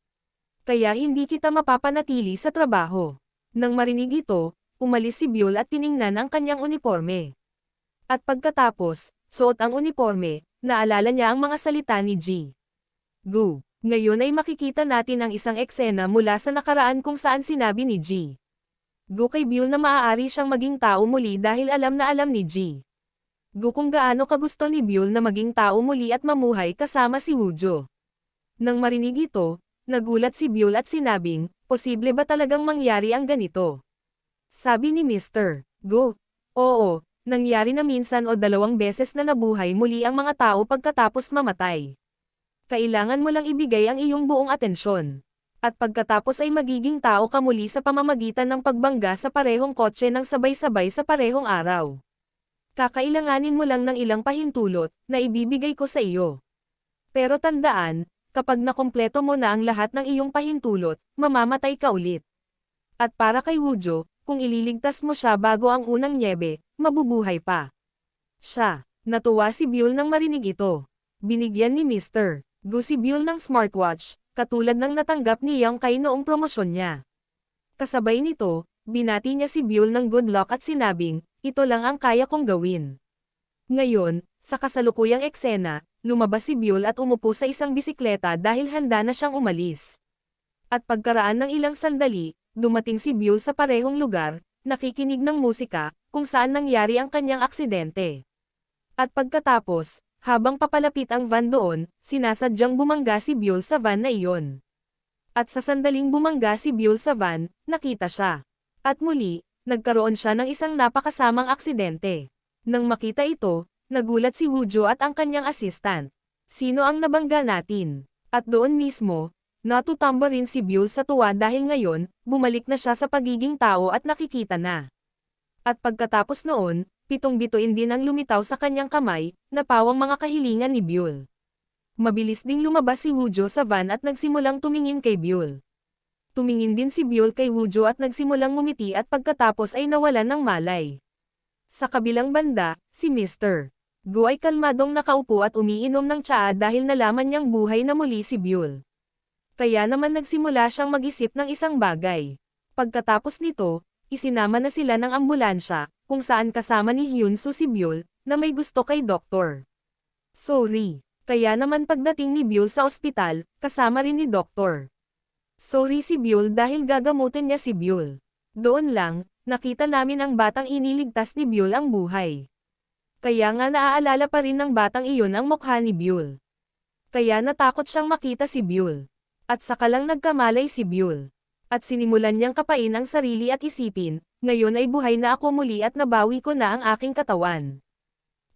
Kaya hindi kita mapapanatili sa trabaho." Nang marinig ito, umalis si Buell at tiningnan ang kanyang uniforme. At pagkatapos, suot ang uniforme, naalala niya ang mga salita ni G. Go. Ngayon ay makikita natin ang isang eksena mula sa nakaraan kung saan sinabi ni G. Go kay Buell na maaari siyang maging tao muli dahil alam na alam ni G. Go kung gaano kagusto ni Buell na maging tao muli at mamuhay kasama si Woojo. Nang marinig ito, nagulat si Buell at sinabing, "Posible ba talagang mangyari ang ganito?" Sabi ni Mr. Go, "Oo, nangyari na minsan o 2 beses na nabuhay muli ang mga tao pagkatapos mamatay. Kailangan mo lang ibigay ang iyong buong atensyon. At pagkatapos ay magiging tao ka muli sa pamamagitan ng pagbangga sa parehong kotse ng sabay-sabay sa parehong araw. Kakailanganin mo lang ng ilang pahintulot, na ibibigay ko sa iyo. Pero tandaan, kapag nakumpleto mo na ang lahat ng iyong pahintulot, mamamatay ka ulit. At para kay Woojo, kung ililigtas mo siya bago ang unang nyebe, mabubuhay pa." Siya, natuwa si Buell nang marinig ito. Binigyan ni Mr. Go si Buell ng smartwatch, katulad ng natanggap ni Yankee noong promosyon niya. Kasabay nito, binati niya si Buell ng good luck at sinabing, "Ito lang ang kaya kong gawin." Ngayon, sa kasalukuyang eksena, lumabas si Buell at umupo sa isang bisikleta dahil handa na siyang umalis. At pagkaraan ng ilang sandali, dumating si Buell sa parehong lugar, nakikinig ng musika, kung saan nangyari ang kanyang aksidente. At pagkatapos, habang papalapit ang van doon, sinasadyang bumangga si Buell sa van na iyon. At sa sandaling bumangga si Buell sa van, nakita siya. At muli, nagkaroon siya ng isang napakasamang aksidente. Nang makita ito, nagulat si Woojo at ang kanyang assistant. "Sino ang nabangga natin?" At doon mismo, natutumba rin si Buell sa tuwa dahil ngayon, bumalik na siya sa pagiging tao at nakikita na. At pagkatapos noon, 7 bituin din ang lumitaw sa kanyang kamay, na pawang mga kahilingan ni Buell. Mabilis ding lumabas si Woojo sa van at nagsimulang tumingin kay Buell. Tumingin din si Buell kay Woojo at nagsimulang ngumiti at pagkatapos ay nawalan ng malay. Sa kabilang banda, si Mr. Go ay kalmadong nakaupo at umiinom ng tsaa dahil nalaman niyang buhay na muli si Buell. Kaya naman nagsimula siyang mag-isip ng isang bagay. Pagkatapos nito, isinama na sila ng ambulansya, kung saan kasama ni Hyunsu si Buell, na may gusto kay Dr. Sorry. Kaya naman pagdating ni Buell sa ospital, kasama rin ni Dr. Sorry si Buell dahil gagamutin niya si Buell. Doon lang, nakita namin ang batang iniligtas ni Buell ang buhay. Kaya nga naaalala pa rin ng batang iyon ang mukha ni Byul. Kaya natakot siyang makita si Byul. At saka lang nagkamalay si Byul. At sinimulan niyang kapain ang sarili at isipin, ngayon ay buhay na ako muli at nabawi ko na ang aking katawan.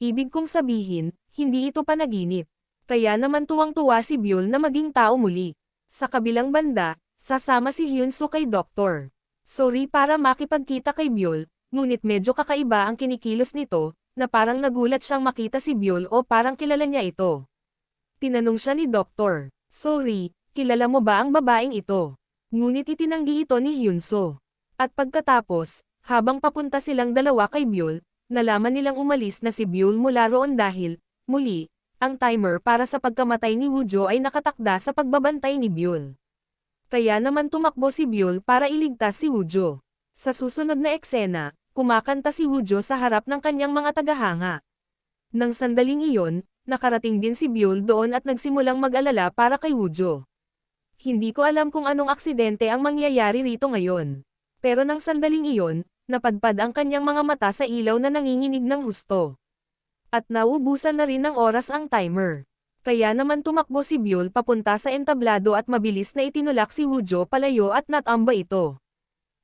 Ibig kong sabihin, hindi ito panaginip. Kaya naman tuwang-tuwa si Byul na maging tao muli. Sa kabilang banda, sasama si Hyunsu kay Doktor. Sorry para makipagkita kay Byul, ngunit medyo kakaiba ang kinikilos nito, na parang nagulat siyang makita si Byul o parang kilala niya ito. Tinanong siya ni Doktor, sorry, kilala mo ba ang babaeng ito? Ngunit itinanggi ito ni Hyunsu. At pagkatapos, habang papunta silang dalawa kay Byul, nalaman nilang umalis na si Byul mula roon dahil, muli, ang timer para sa pagkamatay ni Woojo ay nakatakda sa pagbabantay ni Byul. Kaya naman tumakbo si Byul para iligtas si Woojo. Sa susunod na eksena, kumakanta si Woojo sa harap ng kanyang mga tagahanga. Nang sandaling iyon, nakarating din si Byul doon at nagsimulang mag-alala para kay Woojo. Hindi ko alam kung anong aksidente ang mangyayari rito ngayon. Pero nang sandaling iyon, napadpad ang kanyang mga mata sa ilaw na nanginginig ng husto. At naubusan na rin ng oras ang timer. Kaya naman tumakbo si Byul papunta sa entablado at mabilis na itinulak si Woojo palayo at natamba ito.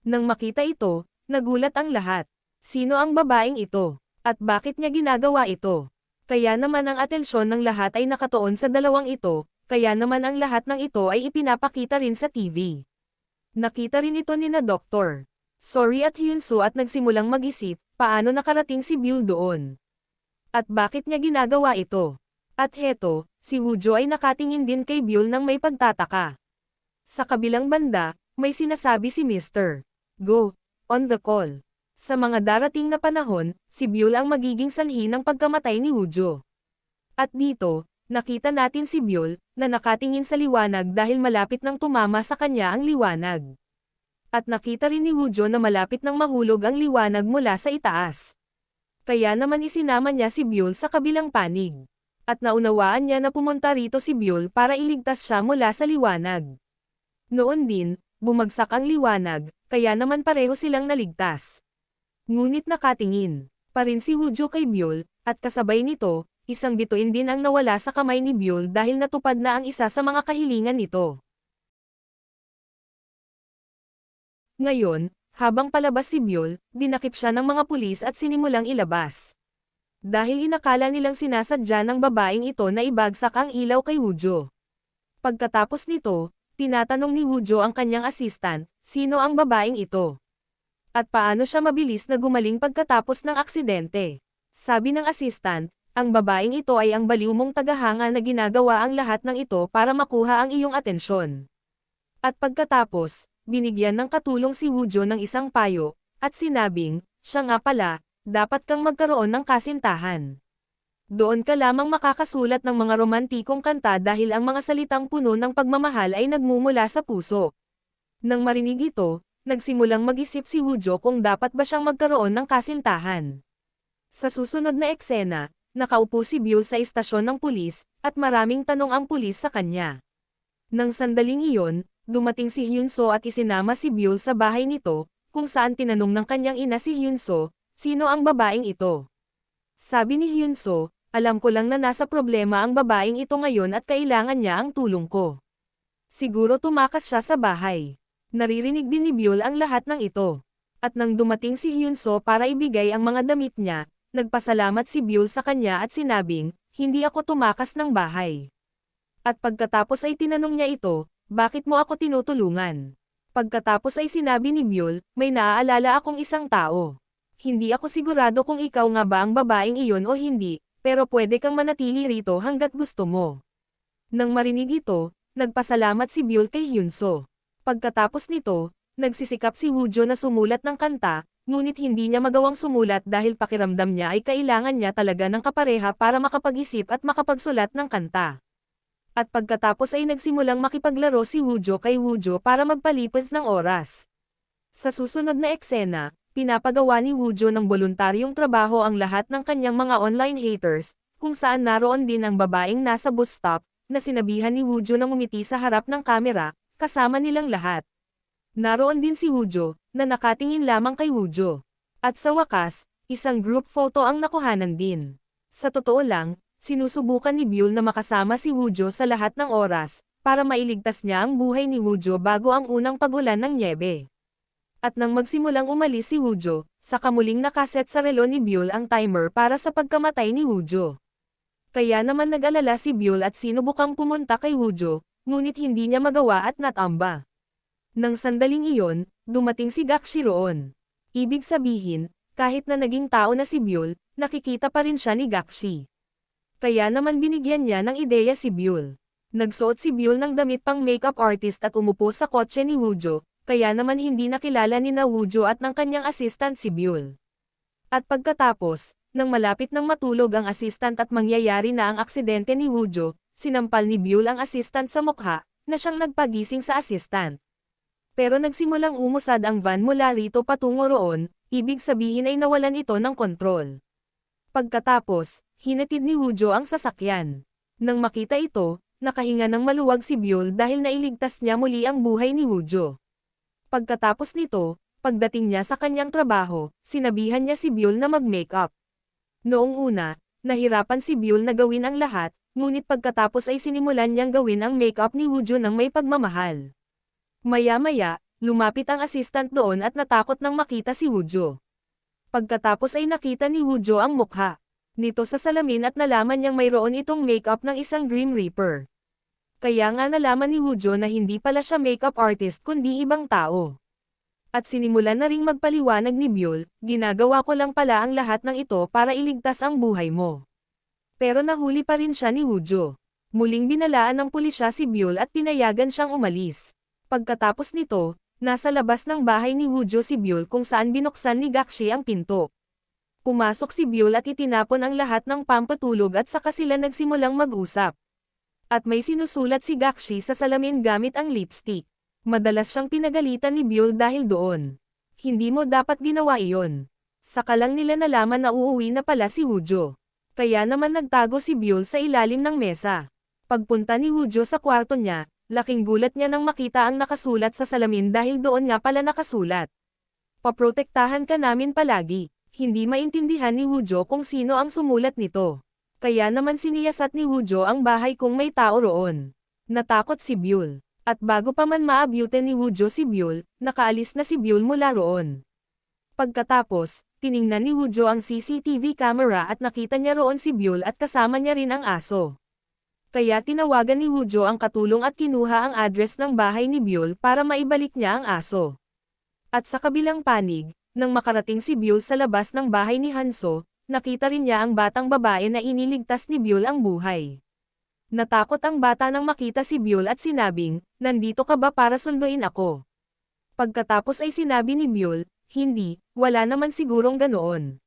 Nang makita ito, nagulat ang lahat. Sino ang babaeng ito? At bakit niya ginagawa ito? Kaya naman ang atensyon ng lahat ay nakatuon sa dalawang ito, kaya naman ang lahat ng ito ay ipinapakita rin sa TV. Nakita rin ito ni na Doktor. Sorry at Hyunsu at nagsimulang mag-isip, paano nakarating si Byul doon? At bakit niya ginagawa ito? At heto, si Woojo ay nakatingin din kay Byul nang may pagtataka. Sa kabilang banda, may sinasabi si Mr. Go, on the call. Sa mga darating na panahon, si Byul ang magiging sanhi ng pagkamatay ni Woojo. At dito, nakita natin si Byul, na nakatingin sa liwanag dahil malapit nang tumama sa kanya ang liwanag. At nakita rin ni Woojo na malapit nang mahulog ang liwanag mula sa itaas. Kaya naman isinama niya si Byul sa kabilang panig. At naunawaan niya na pumunta rito si Byul para iligtas siya mula sa liwanag. Noon din, bumagsak ang liwanag, kaya naman pareho silang naligtas. Ngunit nakatingin pa rin si Woojo kay Byul, at kasabay nito, isang bituin din ang nawala sa kamay ni Byul dahil natupad na ang isa sa mga kahilingan nito. Ngayon, habang palabas si Byul, dinakip siya ng mga pulis at sinimulang ilabas. Dahil inakala nilang sinasadya ng babaeng ito na ibagsak ang ilaw kay Woojo. Pagkatapos nito, tinatanong ni Woojo ang kanyang assistant, sino ang babaeng ito? At paano siya mabilis na gumaling pagkatapos ng aksidente? Sabi ng assistant, ang babaeng ito ay ang baliw mong tagahanga na ginagawa ang lahat ng ito para makuha ang iyong atensyon. At pagkatapos, binigyan ng katulong si Woojo ng isang payo, at sinabing, siya nga pala, dapat kang magkaroon ng kasintahan. Doon ka lamang makakasulat ng mga romantikong kanta dahil ang mga salitang puno ng pagmamahal ay nagmumula sa puso. Nang marinig ito, nagsimulang mag-isip si Woojo kung dapat ba siyang magkaroon ng kasintahan. Sa susunod na eksena, nakaupo si Byul sa istasyon ng pulis, at maraming tanong ang pulis sa kanya. Nang sandaling iyon, dumating si Hyunso at isinama si Byul sa bahay nito, kung saan tinanong ng kanyang ina si Hyunso, sino ang babaeng ito? Sabi ni Hyunso, alam ko lang na nasa problema ang babaeng ito ngayon at kailangan niya ang tulong ko. Siguro tumakas siya sa bahay. Naririnig din ni Byul ang lahat ng ito. At nang dumating si Hyunso para ibigay ang mga damit niya, nagpasalamat si Byul sa kanya at sinabing, hindi ako tumakas ng bahay. At pagkatapos ay tinanong niya ito, bakit mo ako tinutulungan? Pagkatapos ay sinabi ni Byul, may naaalala akong isang tao. Hindi ako sigurado kung ikaw nga ba ang babaeng iyon o hindi, pero pwede kang manatili rito hanggat gusto mo. Nang marinig ito, nagpasalamat si Byul kay Hyunso. Pagkatapos nito, nagsisikap si Woojo na sumulat ng kanta, ngunit hindi niya magawang sumulat dahil pakiramdam niya ay kailangan niya talaga ng kapareha para makapag-isip at makapagsulat ng kanta. At pagkatapos ay nagsimulang makipaglaro si Woojo kay Woojo para magpalipas ng oras. Sa susunod na eksena, pinapagawa ni Woojo ng voluntaryong trabaho ang lahat ng kanyang mga online haters, kung saan naroon din ang babaeng nasa bus stop, na sinabihan ni Woojo na ngumiti sa harap ng kamera, kasama nilang lahat. Naroon din si Woojo, na nakatingin lamang kay Woojo. At sa wakas, Isang group photo ang nakuhanan din. Sa totoo lang, sinusubukan ni Byul na makasama si Woojo sa lahat ng oras, para mailigtas niya ang buhay ni Woojo bago ang unang pagulan ng nyebe. At nang magsimulang umalis si Woojo, saka muling nakaset sa relo ni Byul ang timer para sa pagkamatay ni Woojo. Kaya naman nag-alala si Byul at sinubukang pumunta kay Woojo, ngunit hindi niya magawa at natamba. Nang sandaling iyon, dumating si Gakshi roon. Ibig sabihin, kahit na naging tao na si Byul, nakikita pa rin siya ni Gakshi. Kaya naman binigyan niya ng ideya si Byul. Nagsuot si Byul ng damit pang makeup artist at umupo sa kotse ni Woojo, kaya naman hindi nakilala ni na Woojo at ng kanyang assistant si Byul. At pagkatapos, nang malapit nang matulog ang assistant at mangyayari na ang aksidente ni Woojo, sinampal ni Byul ang assistant sa mukha, na siyang nagpagising sa assistant. Pero nagsimulang umusad ang van mula rito patungo roon, ibig sabihin ay nawalan ito ng kontrol. Pagkatapos, hinatid ni Woojo ang sasakyan. Nang makita ito, nakahinga ng maluwag si Byul dahil nailigtas niya muli ang buhay ni Woojo. Pagkatapos nito, pagdating niya sa kanyang trabaho, sinabihan niya si Byul na mag-makeup. Noong una, nahirapan si Byul na gawin ang lahat, ngunit pagkatapos ay sinimulan niyang gawin ang makeup ni Woojo ng may pagmamahal. Maya-maya, lumapit ang assistant doon at natakot nang makita si Woojo. Pagkatapos ay nakita ni Woojo ang mukha nito sa salamin at nalaman niyang mayroon itong makeup ng isang Grim Reaper. Kaya nga nalaman ni Woojo na hindi pala siya makeup artist kundi ibang tao. At sinimulan na ring magpaliwanag ni Byul, ginagawa ko lang pala ang lahat ng ito para iligtas ang buhay mo. Pero nahuli pa rin siya ni Woojo. Muling binalaan ng pulisya si Byul at pinayagan siyang umalis. Pagkatapos nito, nasa labas ng bahay ni Woojo si Byul kung saan binuksan ni Gakshi ang pinto. Pumasok si Byul at itinapon ang lahat ng pampatulog at saka sila nagsimulang mag-usap. At may sinusulat si Gakshi sa salamin gamit ang lipstick. Madalas siyang pinagalitan ni Byul dahil doon. Hindi mo dapat ginawa iyon. Saka lang nila nalaman na uuwi na pala si Woojo. Kaya naman nagtago si Byul sa ilalim ng mesa. Pagpunta ni Woojo sa kwarto niya, laking gulat niya nang makita ang nakasulat sa salamin dahil doon nga pala nakasulat. Paprotektahan ka namin palagi. Hindi maintindihan ni Woojo kung sino ang sumulat nito. Kaya naman siniyasat ni Woojo ang bahay kung may tao roon. Natakot si Byul. At bago pa man maabutan ni Woojo si Byul, nakaalis na si Byul mula roon. Pagkatapos, tiningnan ni Woojo ang CCTV camera at nakita niya roon si Byul at kasama niya rin ang aso. Kaya tinawagan ni Woojo ang katulong at kinuha ang address ng bahay ni Byul para maibalik niya ang aso. At sa kabilang panig, nang makarating si Byul sa labas ng bahay ni Hanso, nakita rin niya ang batang babae na iniligtas ni Byul ang buhay. Natakot ang bata nang makita si Byul at sinabing, "Nandito ka ba para sunduin ako?" Pagkatapos ay sinabi ni Byul, "Hindi, wala naman sigurong ganoon."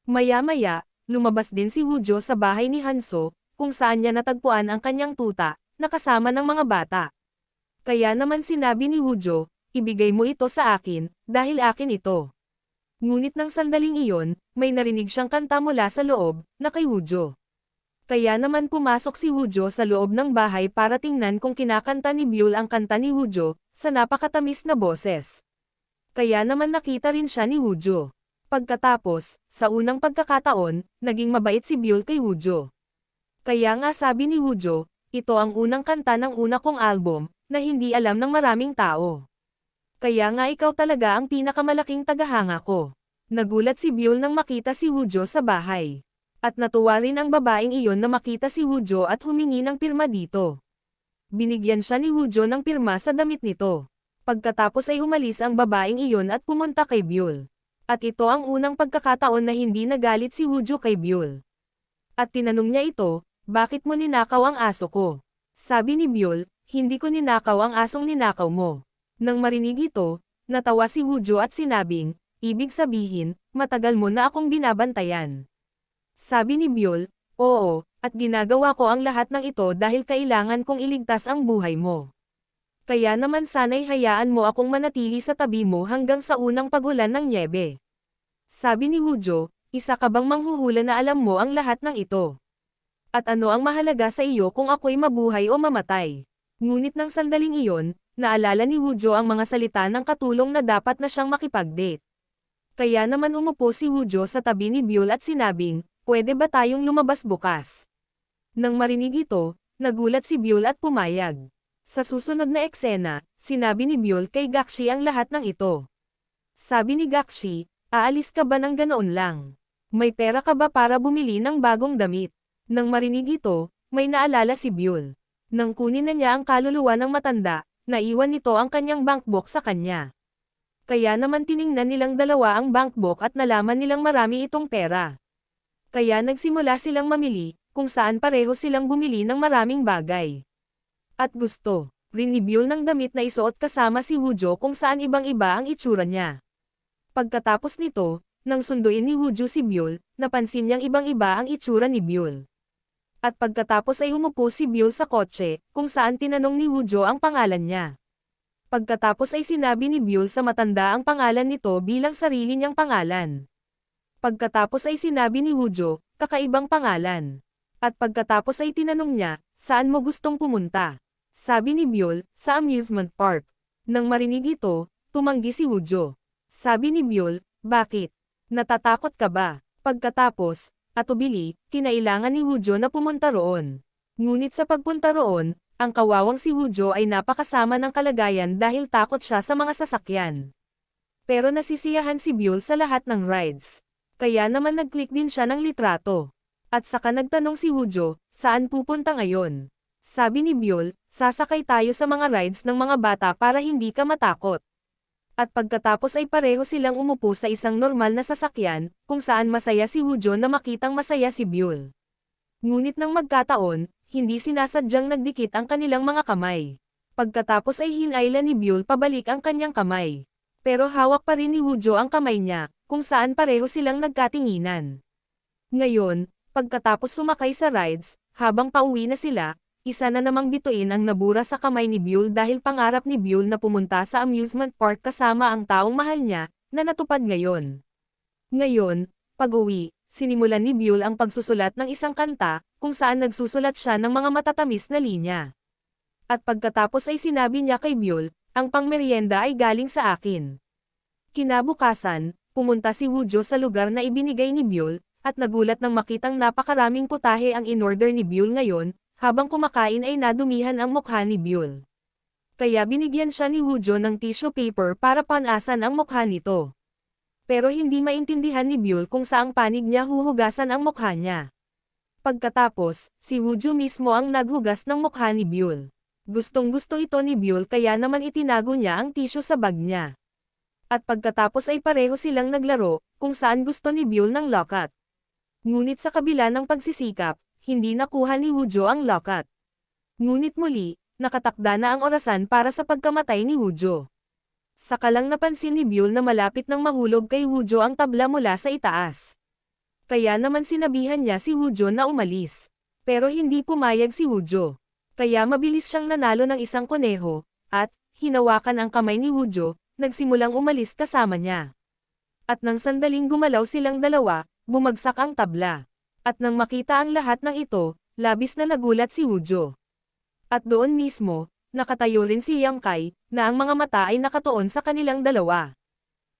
Maya-maya, lumabas din si Woojo sa bahay ni Hanso, kung saan niya natagpuan ang kanyang tuta, na kasama ng mga bata. Kaya naman sinabi ni Woojo, "Ibigay mo ito sa akin, dahil akin ito." Ngunit nang sandaling iyon, may narinig siyang kanta mula sa loob, na kay Woojo. Kaya naman pumasok si Woojo sa loob ng bahay para tingnan kung kinakanta ni Byul ang kanta ni Woojo, sa napakatamis na boses. Kaya naman nakita rin siya ni Woojo. Pagkatapos, sa unang pagkakataon, naging mabait si Byul kay Woojo. Kaya nga sabi ni Woojo, ito ang unang kanta ng una kong album, na hindi alam ng maraming tao. Kaya nga ikaw talaga ang pinakamalaking tagahanga ko. Nagulat si Byul nang makita si Woojo sa bahay. At natuwa rin ang babaeng iyon na makita si Woojo at humingi ng pirma dito. Binigyan siya ni Woojo ng pirma sa damit nito. Pagkatapos ay umalis ang babaeng iyon at pumunta kay Byul. At ito ang unang pagkakataon na hindi nagalit si Woojo kay Byul. At tinanong niya ito, "Bakit mo ninakaw ang aso ko?" Sabi ni Byul, "Hindi ko ninakaw ang asong ninakaw mo." Nang marinig ito, natawa si Woojo at sinabing, "Ibig sabihin, matagal mo na akong binabantayan." Sabi ni Byul, "Oo, at ginagawa ko ang lahat ng ito dahil kailangan kong iligtas ang buhay mo. Kaya naman sana'y hayaan mo akong manatili sa tabi mo hanggang sa unang pagulan ng nyebe." Sabi ni Woojo, "Isa ka bang manghuhula na alam mo ang lahat ng ito? At ano ang mahalaga sa iyo kung ako'y mabuhay o mamatay?" Ngunit nang sandaling iyon, naalala ni Woojo ang mga salita ng katulong na dapat na siyang makipag-date. Kaya naman umupo si Woojo sa tabi ni Byul at sinabing, pwede ba tayong lumabas bukas? Nang marinig ito, nagulat si Byul at pumayag. Sa susunod na eksena, sinabi ni Byul kay Gakshi ang lahat ng ito. Sabi ni Gakshi, aalis ka ba ng ganoon lang? May pera ka ba para bumili ng bagong damit? Nang marinig ito, may naalala si Byul. Nang kunin na niya ang kaluluwa ng matanda, naiwan nito ang kanyang bankbook sa kanya. Kaya naman tiningnan nilang dalawa ang bankbook at nalaman nilang marami itong pera. Kaya nagsimula silang mamili, kung saan pareho silang bumili ng maraming bagay. At gusto rin ni Byul ng damit na isuot kasama si Woojo kung saan ibang-iba ang itsura niya. Pagkatapos nito, nang sunduin ni Woojo si Byul, napansin niyang ibang-iba ang itsura ni Byul. At pagkatapos ay umupo si Byul sa kotse, kung saan tinanong ni Woojo ang pangalan niya. Pagkatapos ay sinabi ni Byul sa matanda ang pangalan nito bilang sarili niyang pangalan. Pagkatapos ay sinabi ni Woojo, kakaibang pangalan. At pagkatapos ay tinanong niya, saan mo gustong pumunta? Sabi ni Byul, sa amusement park. Nang marinig ito, tumanggi si Woojo. Sabi ni Byul, bakit? Natatakot ka ba? Pagkatapos, atubili, kinailangan ni Woojo na pumunta roon. Ngunit sa pagpunta roon, ang kawawang si Woojo ay napakasama ng kalagayan dahil takot siya sa mga sasakyan. Pero nasisiyahan si Byul sa lahat ng rides. Kaya naman nag-click din siya ng litrato. At saka nagtanong si Woojo, saan pupunta ngayon? Sabi ni Byul, sasakay tayo sa mga rides ng mga bata para hindi ka matakot. At pagkatapos ay pareho silang umupo sa isang normal na sasakyan, kung saan masaya si Woojo na makitang masaya si Byul. Ngunit nang magkataon, hindi sinasadyang nagdikit ang kanilang mga kamay. Pagkatapos ay hinailan ni Byul pabalik ang kanyang kamay. Pero hawak pa rin ni Woojo ang kamay niya, kung saan pareho silang nagkatinginan. Ngayon, pagkatapos sumakay sa rides, habang pauwi na sila, isa na namang bituin ang nabura sa kamay ni Byul dahil pangarap ni Byul na pumunta sa amusement park kasama ang taong mahal niya, na natupad ngayon. Ngayon, pag-uwi, sinimulan ni Byul ang pagsusulat ng isang kanta, kung saan nagsusulat siya ng mga matatamis na linya. At pagkatapos ay sinabi niya kay Byul, ang pangmeryenda ay galing sa akin. Kinabukasan, pumunta si Woojo sa lugar na ibinigay ni Byul, at nagulat nang makitang napakaraming putahe ang in-order ni Byul ngayon, habang kumakain ay nadumihan ang mukha ni Byul. Kaya binigyan siya ni Woojo ng tissue paper para panasan ang mukha nito. Pero hindi maintindihan ni Byul kung saang panig niya huhugasan ang mukha niya. Pagkatapos, si Woojo mismo ang naghugas ng mukha ni Byul. Gustong-gusto ito ni Byul kaya naman itinago niya ang tissue sa bag niya. At pagkatapos ay pareho silang naglaro, kung saan gusto ni Byul ng locket. Ngunit sa kabila ng pagsisikap, hindi nakuha ni Woojo ang locket. Ngunit muli, nakatakda na ang orasan para sa pagkamatay ni Woojo. Saka lang napansin ni Byul na malapit nang mahulog kay Woojo ang tabla mula sa itaas. Kaya naman sinabihan niya si Woojo na umalis. Pero hindi pumayag si Woojo. Kaya mabilis siyang nanalo ng isang kuneho, at, hinawakan ang kamay ni Woojo, nagsimulang umalis kasama niya. At nang sandaling gumalaw silang dalawa, bumagsak ang tabla. At nang makita ang lahat ng ito, labis na nagulat si Woojo. At doon mismo, nakatayo rin si Yang Kai, na ang mga mata ay nakatuon sa kanilang dalawa.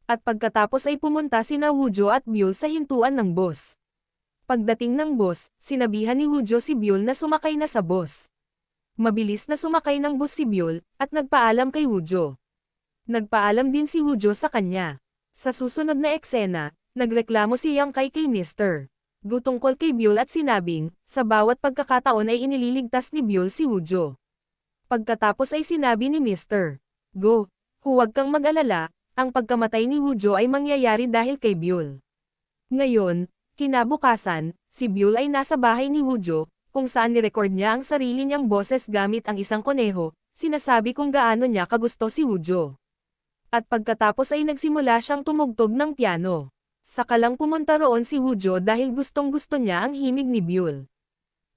At pagkatapos ay pumunta sina Woojo at Byul sa hintuan ng bus. Pagdating ng bus, sinabihan ni Woojo si Byul na sumakay na sa bus. Mabilis na sumakay ng bus si Byul, at nagpaalam kay Woojo. Nagpaalam din si Woojo sa kanya. Sa susunod na eksena, nagreklamo si Yang Kai kay Mr. Go tungkol kay Byul at sinabing, sa bawat pagkakataon ay inililigtas ni Byul si Woojo. Pagkatapos ay sinabi ni Mr. Go, huwag kang mag-alala, ang pagkamatay ni Woojo ay mangyayari dahil kay Byul. Ngayon, kinabukasan, si Byul ay nasa bahay ni Woojo, kung saan nirecord niya ang sarili niyang boses gamit ang isang kuneho, sinasabi kung gaano niya kagusto si Woojo. At pagkatapos ay nagsimula siyang tumugtog ng piano. Saka lang pumunta roon si Woojo dahil gustong-gusto niya ang himig ni Byul.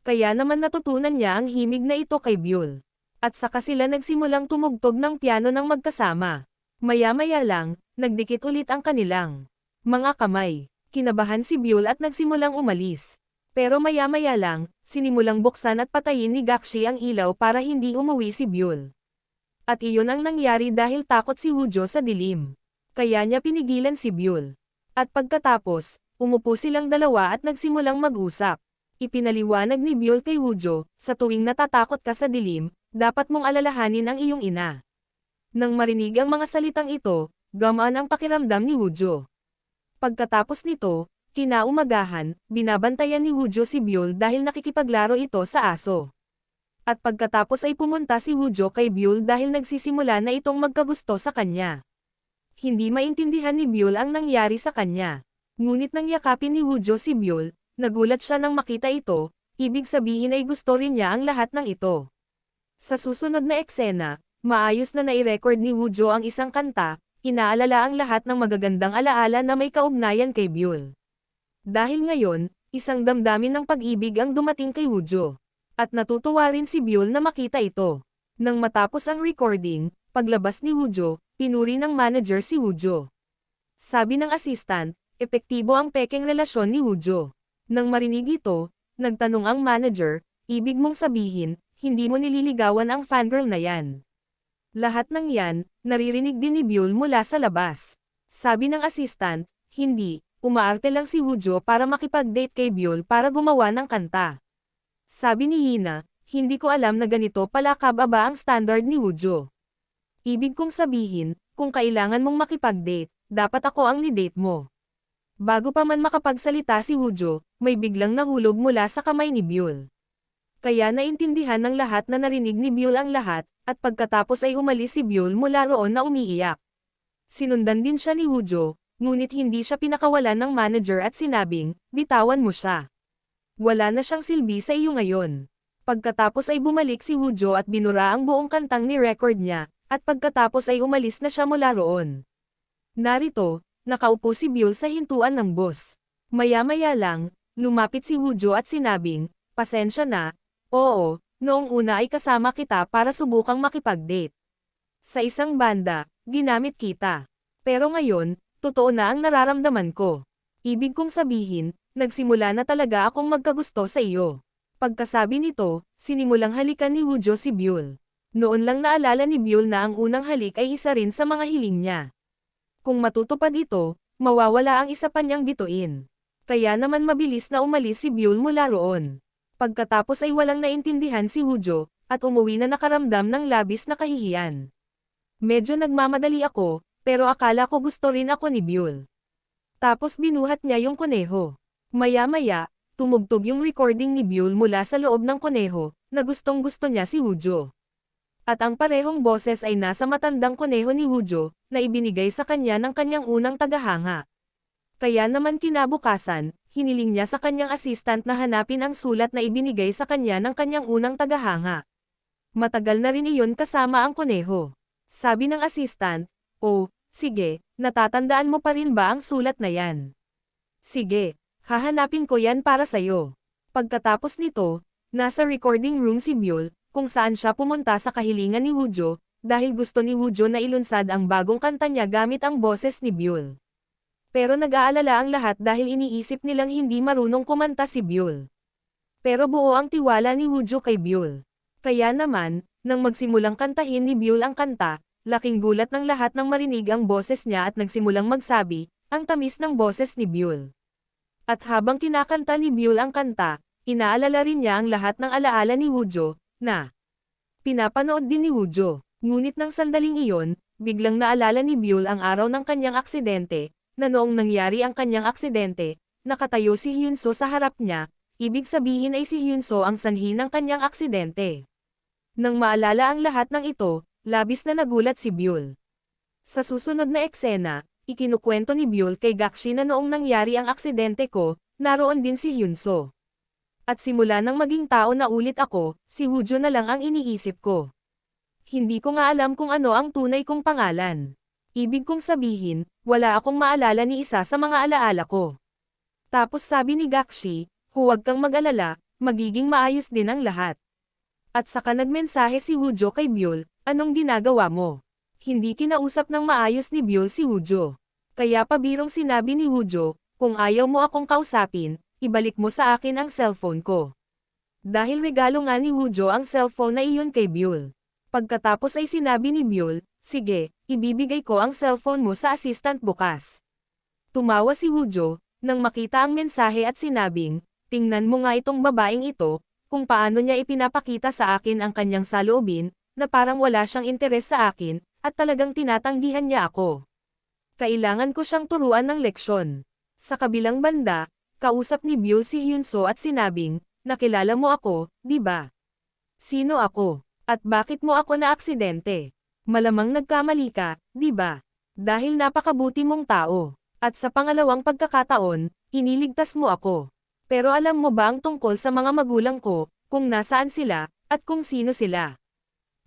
Kaya naman natutunan niya ang himig na ito kay Byul. At saka sila nagsimulang tumugtog ng piano ng magkasama. Maya-maya lang, nagdikit ulit ang kanilang mga kamay. Kinabahan si Byul at nagsimulang umalis. Pero maya-maya lang, sinimulang buksan at patayin ni Gakshi ang ilaw para hindi umuwi si Byul. At iyon ang nangyari dahil takot si Woojo sa dilim. Kaya niya pinigilan si Byul. At pagkatapos, umupo silang dalawa at nagsimulang mag-usap. Ipinaliwanag ni Byul kay Woojo, sa tuwing natatakot ka sa dilim, dapat mong alalahanin ang iyong ina. Nang marinig ang mga salitang ito, gumaan ang pakiramdam ni Woojo. Pagkatapos nito, kinaumagahan, binabantayan ni Woojo si Byul dahil nakikipaglaro ito sa aso. At pagkatapos ay pumunta si Woojo kay Byul dahil nagsisimula na itong magkagusto sa kanya. Hindi maintindihan ni Byul ang nangyari sa kanya. Ngunit nang yakapin ni Woojo si Byul, nagulat siya nang makita ito, ibig sabihin ay gusto rin niya ang lahat ng ito. Sa susunod na eksena, maayos na nai-record ni Woojo ang isang kanta, inaalala ang lahat ng magagandang alaala na may kaugnayan kay Byul. Dahil ngayon, isang damdamin ng pag-ibig ang dumating kay Woojo. At natutuwa rin si Byul na makita ito. Nang matapos ang recording, paglabas ni Woojo, pinuri ng manager si Woojo. Sabi ng assistant, epektibo ang pekeng relasyon ni Woojo. Nang marinig ito, nagtanong ang manager, ibig mong sabihin, hindi mo nililigawan ang fangirl na yan. Lahat ng yan, naririnig din ni Byul mula sa labas. Sabi ng assistant, hindi, umaarte lang si Woojo para makipag-date kay Byul para gumawa ng kanta. Sabi ni Hina, hindi ko alam na ganito pala kababa ang standard ni Woojo. Ibig kong sabihin, kung kailangan mong makipag-date, dapat ako ang ni-date mo. Bago pa man makapagsalita si Woojo, may biglang nahulog mula sa kamay ni Byul. Kaya naintindihan ng lahat na narinig ni Byul ang lahat, at pagkatapos ay umalis si Byul mula roon na umiiyak. Sinundan din siya ni Woojo, ngunit hindi siya pinakawalan ng manager at sinabing, bitawan mo siya. Wala na siyang silbi sa iyo ngayon. Pagkatapos ay bumalik si Woojo at binura ang buong kantang ni-record niya, at pagkatapos ay umalis na siya mula roon. Narito, nakaupo si Byul sa hintuan ng boss. Maya-maya lang, lumapit si Woojo at sinabing, pasensya na, oo, noong una ay kasama kita para subukang makipag-date. Sa isang banda, ginamit kita. Pero ngayon, totoo na ang nararamdaman ko. Ibig kong sabihin, nagsimula na talaga akong magkagusto sa iyo. Pagkasabi nito, sinimulang halikan ni Woojo si Byul. Noon lang naalala ni Byul na ang unang halik ay isa rin sa mga hiling niya. Kung matutupad ito, mawawala ang isa pa niyang bituin. Kaya naman mabilis na umalis si Byul mula roon. Pagkatapos ay walang naintindihan si Woojo, at umuwi na nakaramdam ng labis na kahihiyan. Medyo nagmamadali ako, pero akala ko gusto rin ako ni Byul. Tapos binuhat niya yung kuneho. Maya-maya, tumugtog yung recording ni Byul mula sa loob ng kuneho, na gustong-gusto niya si Woojo. At ang parehong boses ay nasa matandang kuneho ni Woojo, na ibinigay sa kanya ng kanyang unang tagahanga. Kaya naman kinabukasan, hiniling niya sa kanyang assistant na hanapin ang sulat na ibinigay sa kanya ng kanyang unang tagahanga. Matagal na rin iyon kasama ang kuneho. Sabi ng assistant, oh, sige, natatandaan mo pa rin ba ang sulat na yan? Sige, hahanapin ko yan para sayo. Pagkatapos nito, nasa recording room si Byul, kung saan siya pumunta sa kahilingan ni Woojo, dahil gusto ni Woojo na ilunsad ang bagong kanta niya gamit ang boses ni Byul. Pero nag-aalala ang lahat dahil iniisip nilang hindi marunong kumanta si Byul. Pero buo ang tiwala ni Woojo kay Byul. Kaya naman, nang magsimulang kantahin ni Byul ang kanta, laking gulat ng lahat nang marinig ang boses niya at nagsimulang magsabi, ang tamis ng boses ni Byul. At habang kinakanta ni Byul ang kanta, inaalala rin niya ang lahat ng alaala ni Woojo, na pinapanood din ni Woojo. Ngunit nang sandaling iyon, biglang naalala ni Byul ang araw ng kanyang aksidente, na noong nangyari ang kanyang aksidente, nakatayo si Hyunso sa harap niya, ibig sabihin ay si Hyunso ang sanhi ng kanyang aksidente. Nang maalala ang lahat ng ito, labis na nagulat si Byul. Sa susunod na eksena, ikinukwento ni Byul kay Gakshi na noong nangyari ang aksidente ko, naroon din si Hyunso. At simula nang maging tao na ulit ako, si Woojo na lang ang iniisip ko. Hindi ko nga alam kung ano ang tunay kong pangalan. Ibig kong sabihin, wala akong maalala ni isa sa mga alaala ko. Tapos sabi ni Gakshi, huwag kang mag-alala, magiging maayos din ang lahat. At saka nagmensahe si Woojo kay Byul, anong ginagawa mo? Hindi kinausap ng maayos ni Byul si Woojo. Kaya pabirong sinabi ni Woojo, kung ayaw mo akong kausapin, ibalik mo sa akin ang cellphone ko. Dahil regalo nga ni Woojo ang cellphone na iyon kay Byul. Pagkatapos ay sinabi ni Byul, sige, ibibigay ko ang cellphone mo sa assistant bukas. Tumawa si Woojo, nang makita ang mensahe at sinabing, tingnan mo nga itong babaeng ito, kung paano niya ipinapakita sa akin ang kanyang saloobin, na parang wala siyang interes sa akin, at talagang tinatanggihan niya ako. Kailangan ko siyang turuan ng leksyon. Sa kabilang banda, kausap ni Byul si Hyunso at sinabing, nakilala mo ako, di ba? Sino ako? At bakit mo ako na-aksidente? Malamang nagkamali ka, di ba? Dahil napakabuti mong tao. At sa pangalawang pagkakataon, iniligtas mo ako. Pero alam mo ba ang tungkol sa mga magulang ko, kung nasaan sila, at kung sino sila?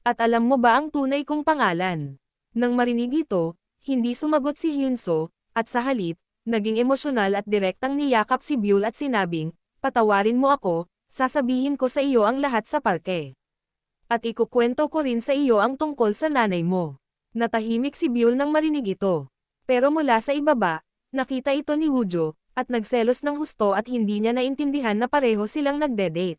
At alam mo ba ang tunay kong pangalan? Nang marinig ito, hindi sumagot si Hyunso, at sa halip, naging emosyonal at direktang niyakap si Byul at sinabing, patawarin mo ako, sasabihin ko sa iyo ang lahat sa parke. At ikukwento ko rin sa iyo ang tungkol sa nanay mo. Natahimik si Byul nang marinig ito. Pero mula sa ibaba, nakita ito ni Woojo, at nagselos ng husto at hindi niya naintindihan na pareho silang nagde-date.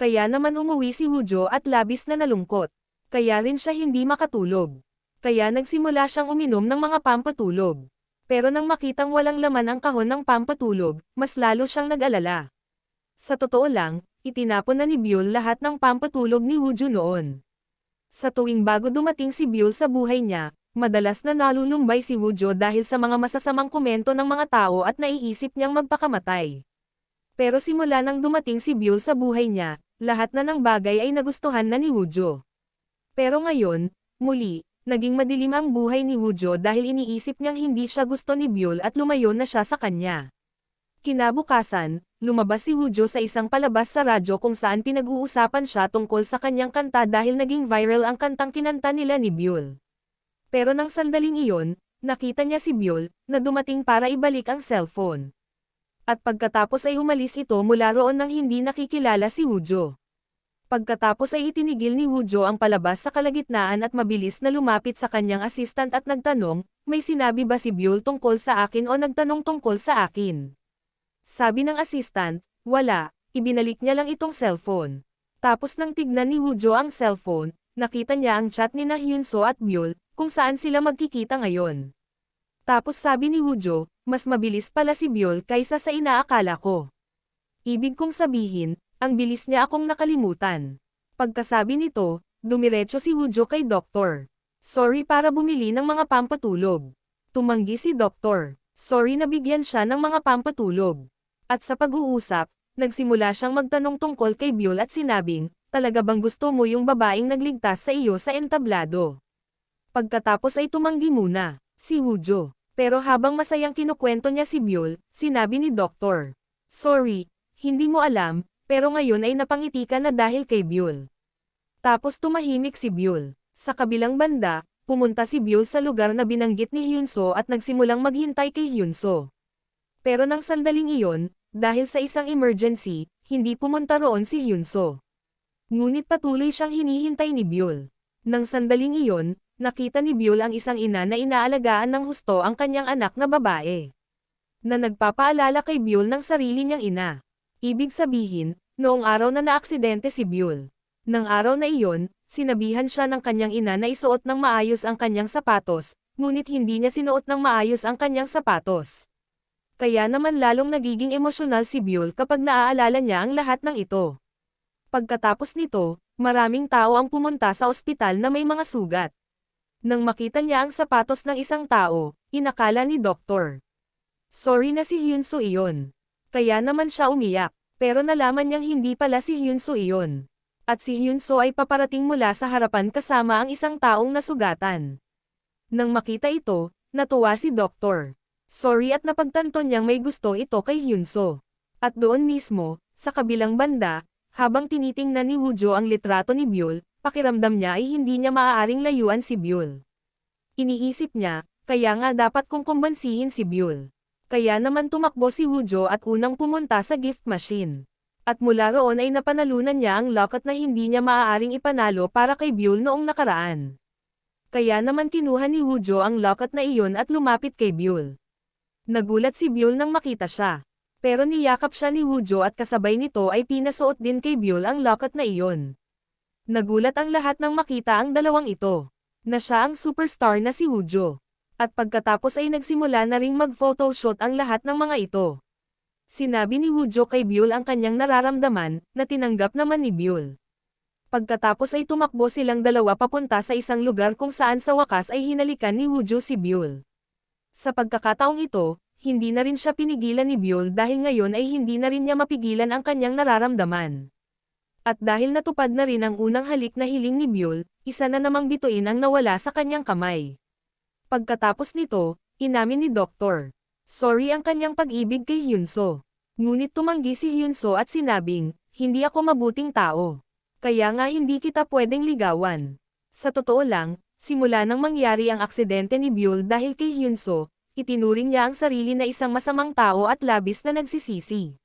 Kaya naman umuwi si Woojo at labis na nalungkot. Kaya rin siya hindi makatulog. Kaya nagsimula siyang uminom ng mga pampatulog. Pero nang makitang walang laman ang kahon ng pampatulog, mas lalo siyang nag-alala. Sa totoo lang, itinapon na ni Byul lahat ng pampatulog ni Woojo noon. Sa tuwing bago dumating si Byul sa buhay niya, madalas na nalulumbay si Woojo dahil sa mga masasamang komento ng mga tao at naiisip niyang magpakamatay. Pero simula nang dumating si Byul sa buhay niya, lahat na ng bagay ay nagustuhan na ni Woojo. Pero ngayon, muli, naging madilim ang buhay ni Woojo dahil iniisip niyang hindi siya gusto ni Byul at lumayo na siya sa kanya. Kinabukasan, lumabas si Woojo sa isang palabas sa radyo kung saan pinag-uusapan siya tungkol sa kanyang kanta dahil naging viral ang kantang kinanta nila ni Byul. Pero nang sandaling iyon, nakita niya si Byul, na dumating para ibalik ang cellphone. At pagkatapos ay umalis ito mula roon nang hindi nakikilala si Woojo. Pagkatapos ay itinigil ni Woojo ang palabas sa kalagitnaan at mabilis na lumapit sa kanyang assistant at nagtanong, may sinabi ba si Byul tungkol sa akin o nagtanong tungkol sa akin? Sabi ng assistant, wala, ibinalik niya lang itong cellphone. Tapos nang tignan ni Woojo ang cellphone, nakita niya ang chat ni Hyunso at Byul, kung saan sila magkikita ngayon. Tapos sabi ni Woojo, mas mabilis pala si Byul kaysa sa inaakala ko. Ibig kong sabihin, ang bilis niya akong nakalimutan. Pagkasabi nito, dumiretso si Woojo kay Doktor. Sorry para bumili ng mga pampatulog. Tumanggi si Doktor. Sorry na bigyan siya ng mga pampatulog. At sa pag-uusap, nagsimula siyang magtanong tungkol kay Byul at sinabing, talaga bang gusto mo yung babaeng nagligtas sa iyo sa entablado? Pagkatapos ay tumanggi muna, si Woojo. Pero habang masayang kinukwento niya si Byul, sinabi ni Doktor. Sorry, hindi mo alam, pero ngayon ay napangiti ka na dahil kay Byul. Tapos tumahimik si Byul. Sa kabilang banda, pumunta si Byul sa lugar na binanggit ni Hyunso at nagsimulang maghintay kay Hyunso. Pero nang sandaling iyon, dahil sa isang emergency, hindi pumunta roon si Hyunso. Ngunit patuloy siyang hinihintay ni Byul. Nang sandaling iyon, nakita ni Byul ang isang ina na inaalagaan ng husto ang kanyang anak na babae. Na nagpapaalala kay Byul ng sarili niyang ina. Ibig sabihin, noong araw na naaksidente si Byul. Nang araw na iyon, sinabihan siya ng kanyang ina na isuot ng maayos ang kanyang sapatos, ngunit hindi niya sinuot ng maayos ang kanyang sapatos. Kaya naman lalong nagiging emosyonal si Byul kapag naaalala niya ang lahat ng ito. Pagkatapos nito, maraming tao ang pumunta sa ospital na may mga sugat. Nang makita niya ang sapatos ng isang tao, inakala ni Doktor. Sorry na si Hyunso iyon. Kaya naman siya umiyak, pero nalaman niyang hindi pala si Hyunso iyon. At si Hyunso ay paparating mula sa harapan kasama ang isang taong nasugatan. Nang makita ito, natuwa si Doktor. Sorry at napagtanto niyang may gusto ito kay Hyunso. At doon mismo, sa kabilang banda, habang tinitingnan ni Woojo ang litrato ni Byul, pakiramdam niya ay hindi niya maaaring layuan si Byul. Iniisip niya, kaya nga dapat kong kumbansihin si Byul. Kaya naman tumakbo si Woojo at unang pumunta sa gift machine. At mula roon ay napanalunan niya ang locket na hindi niya maaaring ipanalo para kay Byul noong nakaraan. Kaya naman kinuha ni Woojo ang locket na iyon at lumapit kay Byul. Nagulat si Byul nang makita siya. Pero niyakap siya ni Woojo at kasabay nito ay pinasuot din kay Byul ang locket na iyon. Nagulat ang lahat nang makita ang dalawang ito. Na siya ang superstar na si Woojo. At pagkatapos ay nagsimula na ring mag-photoshoot ang lahat ng mga ito. Sinabi ni Woojo kay Byul ang kanyang nararamdaman, na tinanggap naman ni Byul. Pagkatapos ay tumakbo silang dalawa papunta sa isang lugar kung saan sa wakas ay hinalikan ni Woojo si Byul. Sa pagkakataong ito, hindi na rin siya pinigilan ni Byul dahil ngayon ay hindi na rin niya mapigilan ang kanyang nararamdaman. At dahil natupad na rin ang unang halik na hiling ni Byul, isa na namang bituin ang nawala sa kanyang kamay. Pagkatapos nito, inamin ni Dr. Sorry ang kanyang pag-ibig kay Hyunso. Ngunit tumanggi si Hyunso at sinabing, hindi ako mabuting tao. Kaya nga hindi kita pwedeng ligawan. Sa totoo lang, simula nang mangyari ang aksidente ni Byul dahil kay Hyunso, itinuring niya ang sarili na isang masamang tao at labis na nagsisisi.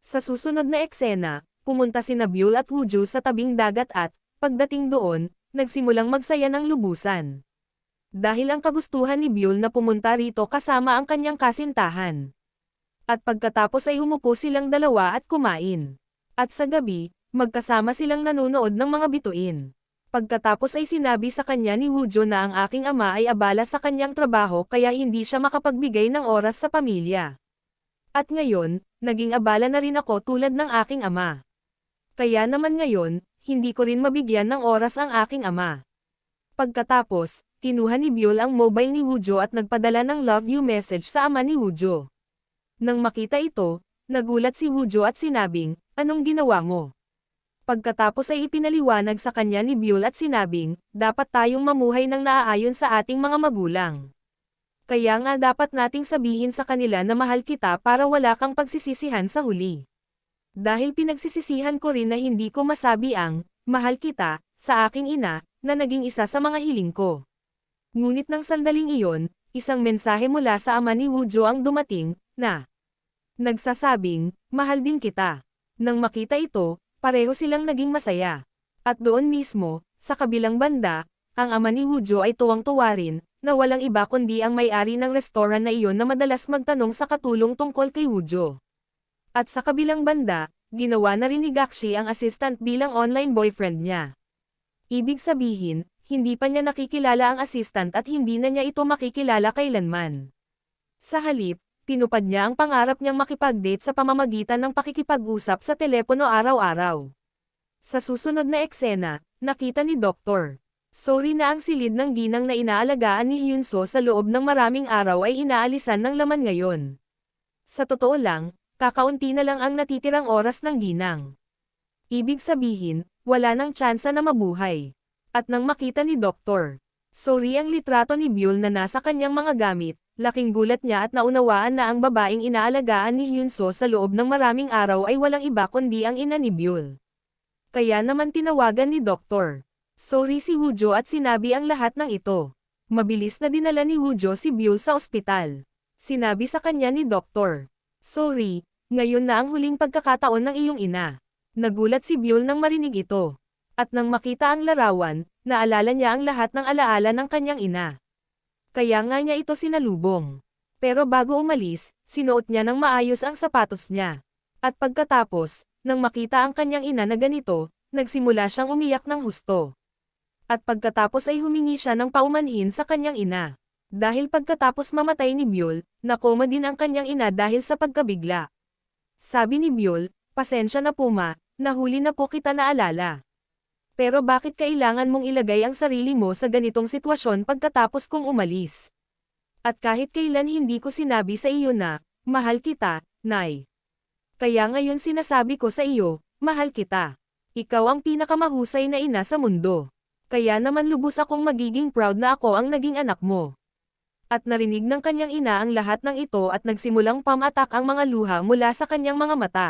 Sa susunod na eksena, pumunta sina Byul at Woojo sa tabing dagat at, pagdating doon, nagsimulang magsaya ng lubusan. Dahil ang kagustuhan ni Byul na pumunta rito kasama ang kanyang kasintahan. At pagkatapos ay umupo silang dalawa at kumain. At sa gabi, magkasama silang nanonood ng mga bituin. Pagkatapos ay sinabi sa kanya ni Woojo na ang aking ama ay abala sa kanyang trabaho kaya hindi siya makapagbigay ng oras sa pamilya. At ngayon, naging abala na rin ako tulad ng aking ama. Kaya naman ngayon, hindi ko rin mabigyan ng oras ang aking ama. Pagkatapos, kinuha ni Byul ang mobile ni Woojo at nagpadala ng love you message sa ama ni Woojo. Nang makita ito, nagulat si Woojo at sinabing, anong ginawa mo? Pagkatapos ay ipinaliwanag sa kanya ni Byul at sinabing, dapat tayong mamuhay ng naaayon sa ating mga magulang. Kaya nga dapat nating sabihin sa kanila na mahal kita para wala kang pagsisisihan sa huli. Dahil pinagsisisihan ko rin na hindi ko masabi ang, mahal kita, sa aking ina, na naging isa sa mga hiling ko. Ngunit nang sandaling iyon, isang mensahe mula sa ama ni Woojo ang dumating, na nagsasabing, mahal din kita. Nang makita ito, pareho silang naging masaya. At doon mismo, sa kabilang banda, ang ama ni Woojo ay tuwang-tuwa rin, na walang iba kundi ang may-ari ng restoran na iyon na madalas magtanong sa katulong tungkol kay Woojo. At sa kabilang banda, ginawa na rin ni Gakshi ang assistant bilang online boyfriend niya. Ibig sabihin, hindi pa niya nakikilala ang assistant at hindi na niya ito makikilala kailanman. Sa halip, tinupad niya ang pangarap niyang makipag-date sa pamamagitan ng pakikipag-usap sa telepono araw-araw. Sa susunod na eksena, nakita ni Dr. Sorry na ang silid ng ginang na inaalagaan ni Hyunso sa loob ng maraming araw ay inaalisan ng laman ngayon. Sa totoo lang, kakaunti na lang ang natitirang oras ng ginang. Ibig sabihin, wala nang tsansa na mabuhay. At nang makita ni Dr. Sorry ang litrato ni Byul na nasa kanyang mga gamit, laking gulat niya at naunawaan na ang babaeng inaalagaan ni Hyunso sa loob ng maraming araw ay walang iba kundi ang ina ni Byul. Kaya naman tinawagan ni Dr. Sorry si Woojo at sinabi ang lahat ng ito. Mabilis na dinala ni Woojo si Byul sa ospital. Sinabi sa kanya ni Dr. Sorry, ngayon na ang huling pagkakataon ng iyong ina. Nagulat si Byul nang marinig ito. At nang makita ang larawan, naalala niya ang lahat ng alaala ng kanyang ina. Kaya nga niya ito sinalubong. Pero bago umalis, sinuot niya ng maayos ang sapatos niya. At pagkatapos, nang makita ang kanyang ina na ganito, nagsimula siyang umiyak ng husto. At pagkatapos ay humingi siya ng paumanhin sa kanyang ina. Dahil pagkatapos mamatay ni Byul, nakoma din ang kanyang ina dahil sa pagkabigla. Sabi ni Byul, pasensya na po ma, nahuli na po kita naalala. Pero bakit kailangan mong ilagay ang sarili mo sa ganitong sitwasyon pagkatapos kong umalis? At kahit kailan hindi ko sinabi sa iyo na, mahal kita, Nay. Kaya ngayon sinasabi ko sa iyo, mahal kita. Ikaw ang pinakamahusay na ina sa mundo. Kaya naman lubos akong magiging proud na ako ang naging anak mo. At narinig ng kanyang ina ang lahat ng ito at nagsimulang pamatak ang mga luha mula sa kanyang mga mata.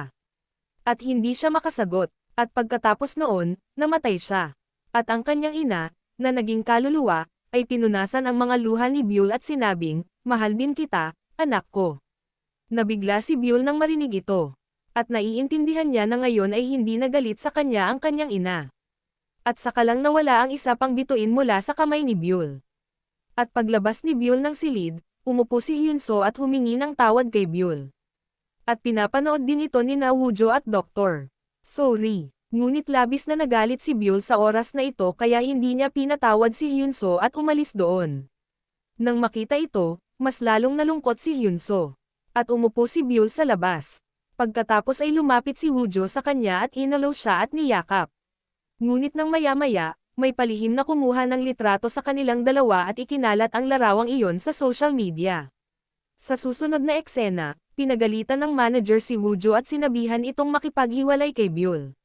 At hindi siya makasagot. At pagkatapos noon, namatay siya. At ang kanyang ina, na naging kaluluwa, ay pinunasan ang mga luha ni Byul at sinabing, mahal din kita, anak ko. Nabigla si Byul nang marinig ito. At naiintindihan niya na ngayon ay hindi nagalit sa kanya ang kanyang ina. At saka lang nawala ang isa pang bituin mula sa kamay ni Byul. At paglabas ni Byul ng silid, umupo si Hyunso at humingi ng tawad kay Byul. At pinapanood din ito ni Woojo at Dr. Sorry. Ngunit labis na nagalit si Byul sa oras na ito kaya hindi niya pinatawad si Hyunso at umalis doon. Nang makita ito, mas lalong nalungkot si Hyunso. At umupo si Byul sa labas. Pagkatapos ay lumapit si Woojo sa kanya at inalaw siya at niyakap. Ngunit nang maya-maya, may palihim na kumuha ng litrato sa kanilang dalawa at ikinalat ang larawang iyon sa social media. Sa susunod na eksena, pinagalitan ng manager si Woojo at sinabihan itong makipaghiwalay kay Byul.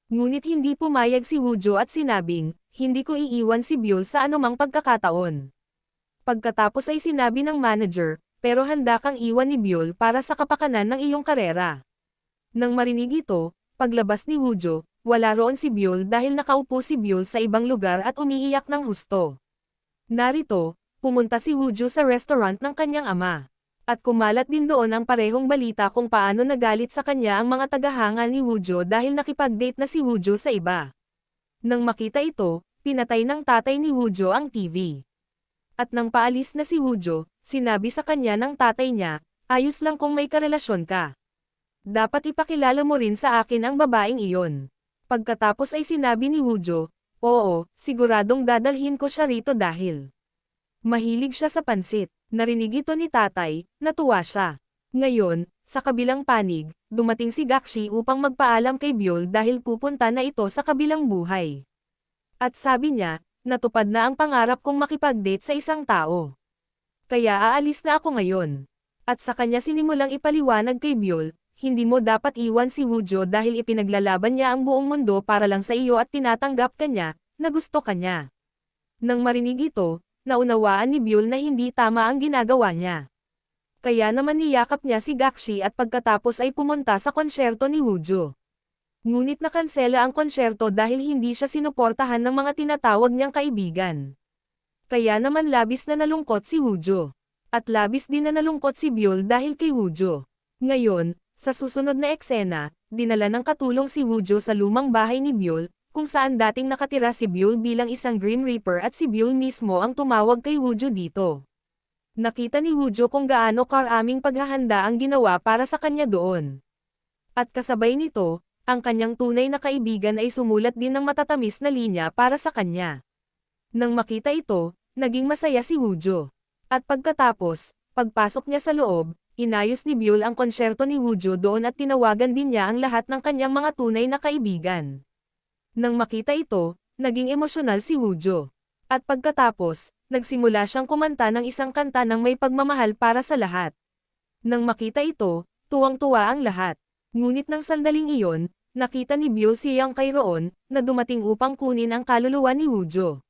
Ngunit hindi pumayag si Woojo at sinabing, hindi ko iiwan si Byul sa anumang pagkakataon. Pagkatapos ay sinabi ng manager, pero handa kang iwan ni Byul para sa kapakanan ng iyong karera. Nang marinig ito, paglabas ni Woojo, wala roon si Byul dahil nakaupo si Byul sa ibang lugar at umiiyak ng husto. Narito, pumunta si Woojo sa restaurant ng kanyang ama. At kumalat din doon ang parehong balita kung paano nagalit sa kanya ang mga tagahanga ni Woojo dahil nakipag-date na si Woojo sa iba. Nang makita ito, pinatay ng tatay ni Woojo ang TV. At nang paalis na si Woojo, sinabi sa kanya ng tatay niya, ayos lang kung may karelasyon ka. Dapat ipakilala mo rin sa akin ang babaeng iyon. Pagkatapos ay sinabi ni Woojo, oo, siguradong dadalhin ko siya rito dahil mahilig siya sa pansit. Narinig ito ni tatay, natuwa siya. Ngayon, sa kabilang panig, dumating si Gakshi upang magpaalam kay Byul dahil pupunta na ito sa kabilang buhay. At sabi niya, natupad na ang pangarap kong makipag-date sa isang tao. Kaya aalis na ako ngayon. At sa kanya sinimulang ipaliwanag kay Byul, hindi mo dapat iwan si Woojo dahil ipinaglalaban niya ang buong mundo para lang sa iyo at tinatanggap ka niya, na gusto ka niya. Nang marinig ito, naunawaan ni Byul na hindi tama ang ginagawa niya. Kaya naman niyakap niya si Gakshi at pagkatapos ay pumunta sa konsyerto ni Woojo. Ngunit nakansela ang konsyerto dahil hindi siya sinuportahan ng mga tinatawag niyang kaibigan. Kaya naman labis na nalungkot si Woojo. At labis din na nalungkot si Byul dahil kay Woojo. Ngayon, sa susunod na eksena, dinala ng katulong si Woojo sa lumang bahay ni Byul, kung saan dating nakatira si Byul bilang isang Grim Reaper at si Byul mismo ang tumawag kay Woojo dito. Nakita ni Woojo kung gaano karaming paghahanda ang ginawa para sa kanya doon. At kasabay nito, ang kanyang tunay na kaibigan ay sumulat din ng matatamis na linya para sa kanya. Nang makita ito, naging masaya si Woojo. At pagkatapos, pagpasok niya sa loob, inayos ni Byul ang konsyerto ni Woojo doon at tinawagan din niya ang lahat ng kanyang mga tunay na kaibigan. Nang makita ito, naging emosyonal si Woojo. At pagkatapos, nagsimula siyang kumanta ng isang kanta ng may pagmamahal para sa lahat. Nang makita ito, tuwang-tuwa ang lahat. Ngunit nang sandaling iyon, nakita ni Byul si Yang Kai roon, na dumating upang kunin ang kaluluwa ni Woojo.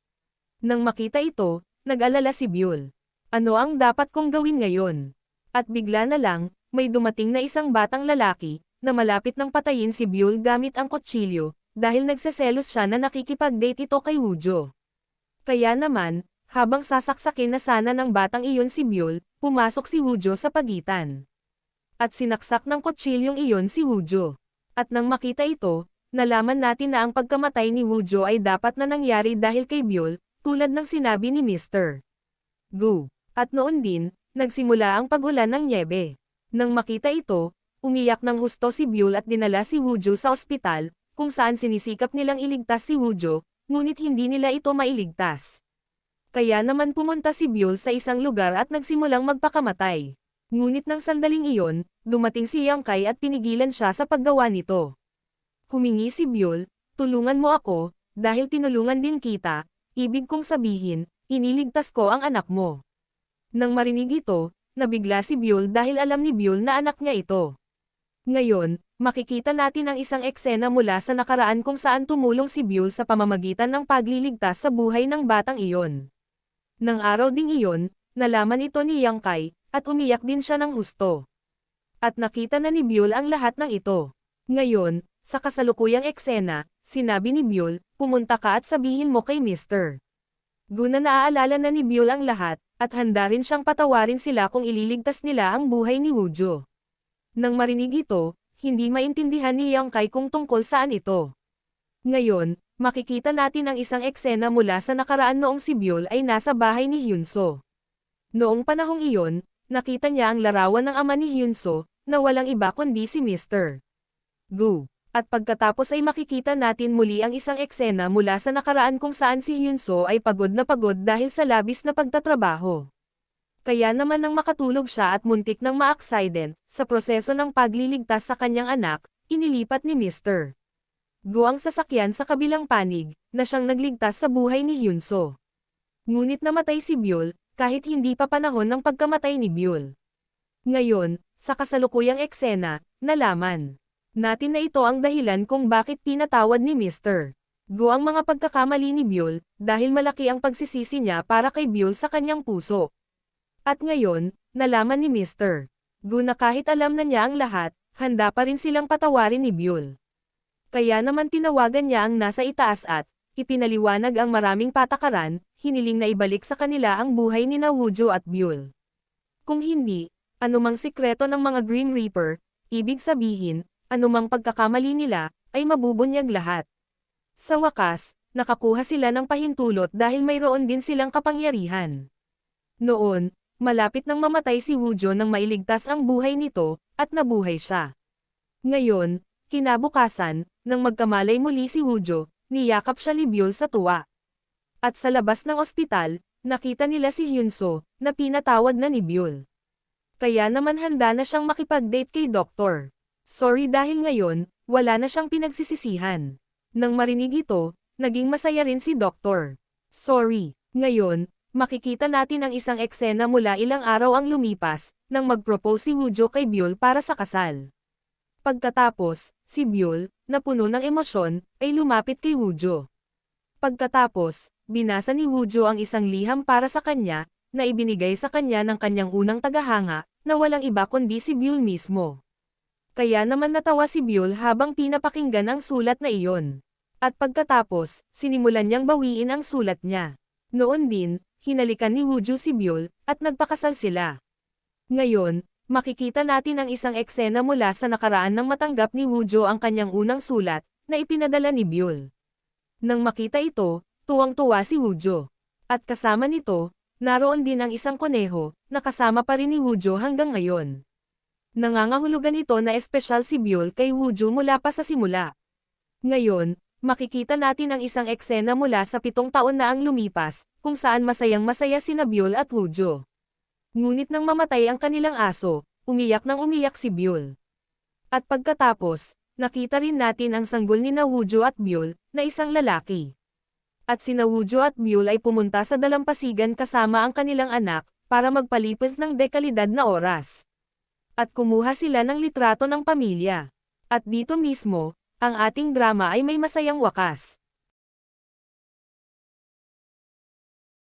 Nang makita ito, nag-alala si Byul. Ano ang dapat kong gawin ngayon? At bigla na lang, may dumating na isang batang lalaki, na malapit ng patayin si Byul gamit ang kutsilyo, dahil nagseselos siya na nakikipag-date ito kay Woojo. Kaya naman, habang sasaksakin na sana ng batang iyon si Byul, pumasok si Woojo sa pagitan. At sinaksak ng kutsilyong iyon si Woojo. At nang makita ito, nalaman natin na ang pagkamatay ni Woojo ay dapat na nangyari dahil kay Byul, tulad ng sinabi ni Mr. Gu. At noon din, nagsimula ang pag-ulan ng nyebe. Nang makita ito, umiyak ng husto si Byul at dinala si Woojo sa ospital, kung saan sinisikap nilang iligtas si Woojo, ngunit hindi nila ito mailigtas. Kaya naman pumunta si Byul sa isang lugar at nagsimulang magpakamatay. Ngunit nang sandaling iyon, dumating si Yang Kai at pinigilan siya sa paggawa nito. Humingi si Byul, tulungan mo ako, dahil tinulungan din kita, ibig kong sabihin, iniligtas ko ang anak mo. Nang marinig ito, nabigla si Byul dahil alam ni Byul na anak niya ito. Ngayon, makikita natin ang isang eksena mula sa nakaraan kung saan tumulong si Byul sa pamamagitan ng pagliligtas sa buhay ng batang iyon. Nang araw ding iyon, nalaman ito ni Yang Kai, at umiyak din siya ng husto. At nakita na ni Byul ang lahat ng ito. Ngayon, sa kasalukuyang eksena, sinabi ni Byul, pumunta ka at sabihin mo kay Mr. Gu na naaalala na ni Byul ang lahat, at handa rin siyang patawarin sila kung ililigtas nila ang buhay ni Woojo. Nang marinig ito, hindi maintindihan ni Yang Kai kung tungkol saan ito. Ngayon, makikita natin ang isang eksena mula sa nakaraan noong si Byul ay nasa bahay ni Hyunso. Noong panahong iyon, nakita niya ang larawan ng ama ni Hyunso, na walang iba kundi si Mr. Gu. At pagkatapos ay makikita natin muli ang isang eksena mula sa nakaraan kung saan si Hyunso ay pagod na pagod dahil sa labis na pagtatrabaho. Kaya naman nang makatulog siya at muntik ng ma-accident, sa proseso ng pagliligtas sa kanyang anak, inilipat ni Mr. Go ang sasakyan sa kabilang panig, na siyang nagligtas sa buhay ni Hyunso. Ngunit namatay si Byul, kahit hindi pa panahon ng pagkamatay ni Byul. Ngayon, sa kasalukuyang eksena, nalaman natin na ito ang dahilan kung bakit pinatawad ni Mr. Go ang mga pagkakamali ni Byul, dahil malaki ang pagsisisi niya para kay Byul sa kanyang puso. At ngayon, nalaman ni Mr. Go na kahit alam na niya ang lahat, handa pa rin silang patawarin ni Byul. Kaya naman tinawagan niya ang nasa itaas at ipinaliwanag ang maraming patakaran, hiniling na ibalik sa kanila ang buhay ni Woojo at Byul. Kung hindi, anumang sikreto ng mga Green Reaper, ibig sabihin, anumang pagkakamali nila, ay mabubunyag lahat. Sa wakas, nakakuha sila ng pahintulot dahil mayroon din silang kapangyarihan. Noon, malapit nang mamatay si Woojo nang mailigtas ang buhay nito, at nabuhay siya. Ngayon, kinabukasan, nang magkamalay muli si Woojo, niyakap siya ni Byul sa tuwa. At sa labas ng ospital, nakita nila si Hyunso, na pinatawad na ni Byul. Kaya naman handa na siyang makipag-date kay Doktor. Sorry dahil ngayon, wala na siyang pinagsisisihan. Nang marinig ito, naging masaya rin si Doktor. Sorry, ngayon, makikita natin ang isang eksena mula ilang araw ang lumipas, nang mag-propose si Woojo kay Byul para sa kasal. Pagkatapos, si Byul, na puno ng emosyon, ay lumapit kay Woojo. Pagkatapos, binasa ni Woojo ang isang liham para sa kanya, na ibinigay sa kanya ng kanyang unang tagahanga, na walang iba kundi si Byul mismo. Kaya naman natawa si Byul habang pinapakinggan ang sulat na iyon. At pagkatapos, sinimulan niyang bawiin ang sulat niya. Noon din, hinalikan ni Woojo si Byul, at nagpakasal sila. Ngayon, makikita natin ang isang eksena mula sa nakaraan nang matanggap ni Woojo ang kanyang unang sulat, na ipinadala ni Byul. Nang makita ito, tuwang-tuwa si Woojo. At kasama nito, naroon din ang isang koneho, na kasama pa rin ni Woojo hanggang ngayon. Nangangahulugan ito na espesyal si Byul kay Woojo mula pa sa simula. Ngayon, makikita natin ang isang eksena mula sa 7 taon na ang lumipas, kung saan masayang-masaya sina Byul at Woojo. Ngunit nang mamatay ang kanilang aso, umiyak nang umiyak si Byul. At pagkatapos, nakita rin natin ang sanggol ni Woojo at Byul, na isang lalaki. At sina Woojo at Byul ay pumunta sa dalampasigan kasama ang kanilang anak, para magpalipas ng dekalidad na oras. At kumuha sila ng litrato ng pamilya. At dito mismo, ang ating drama ay may masayang wakas.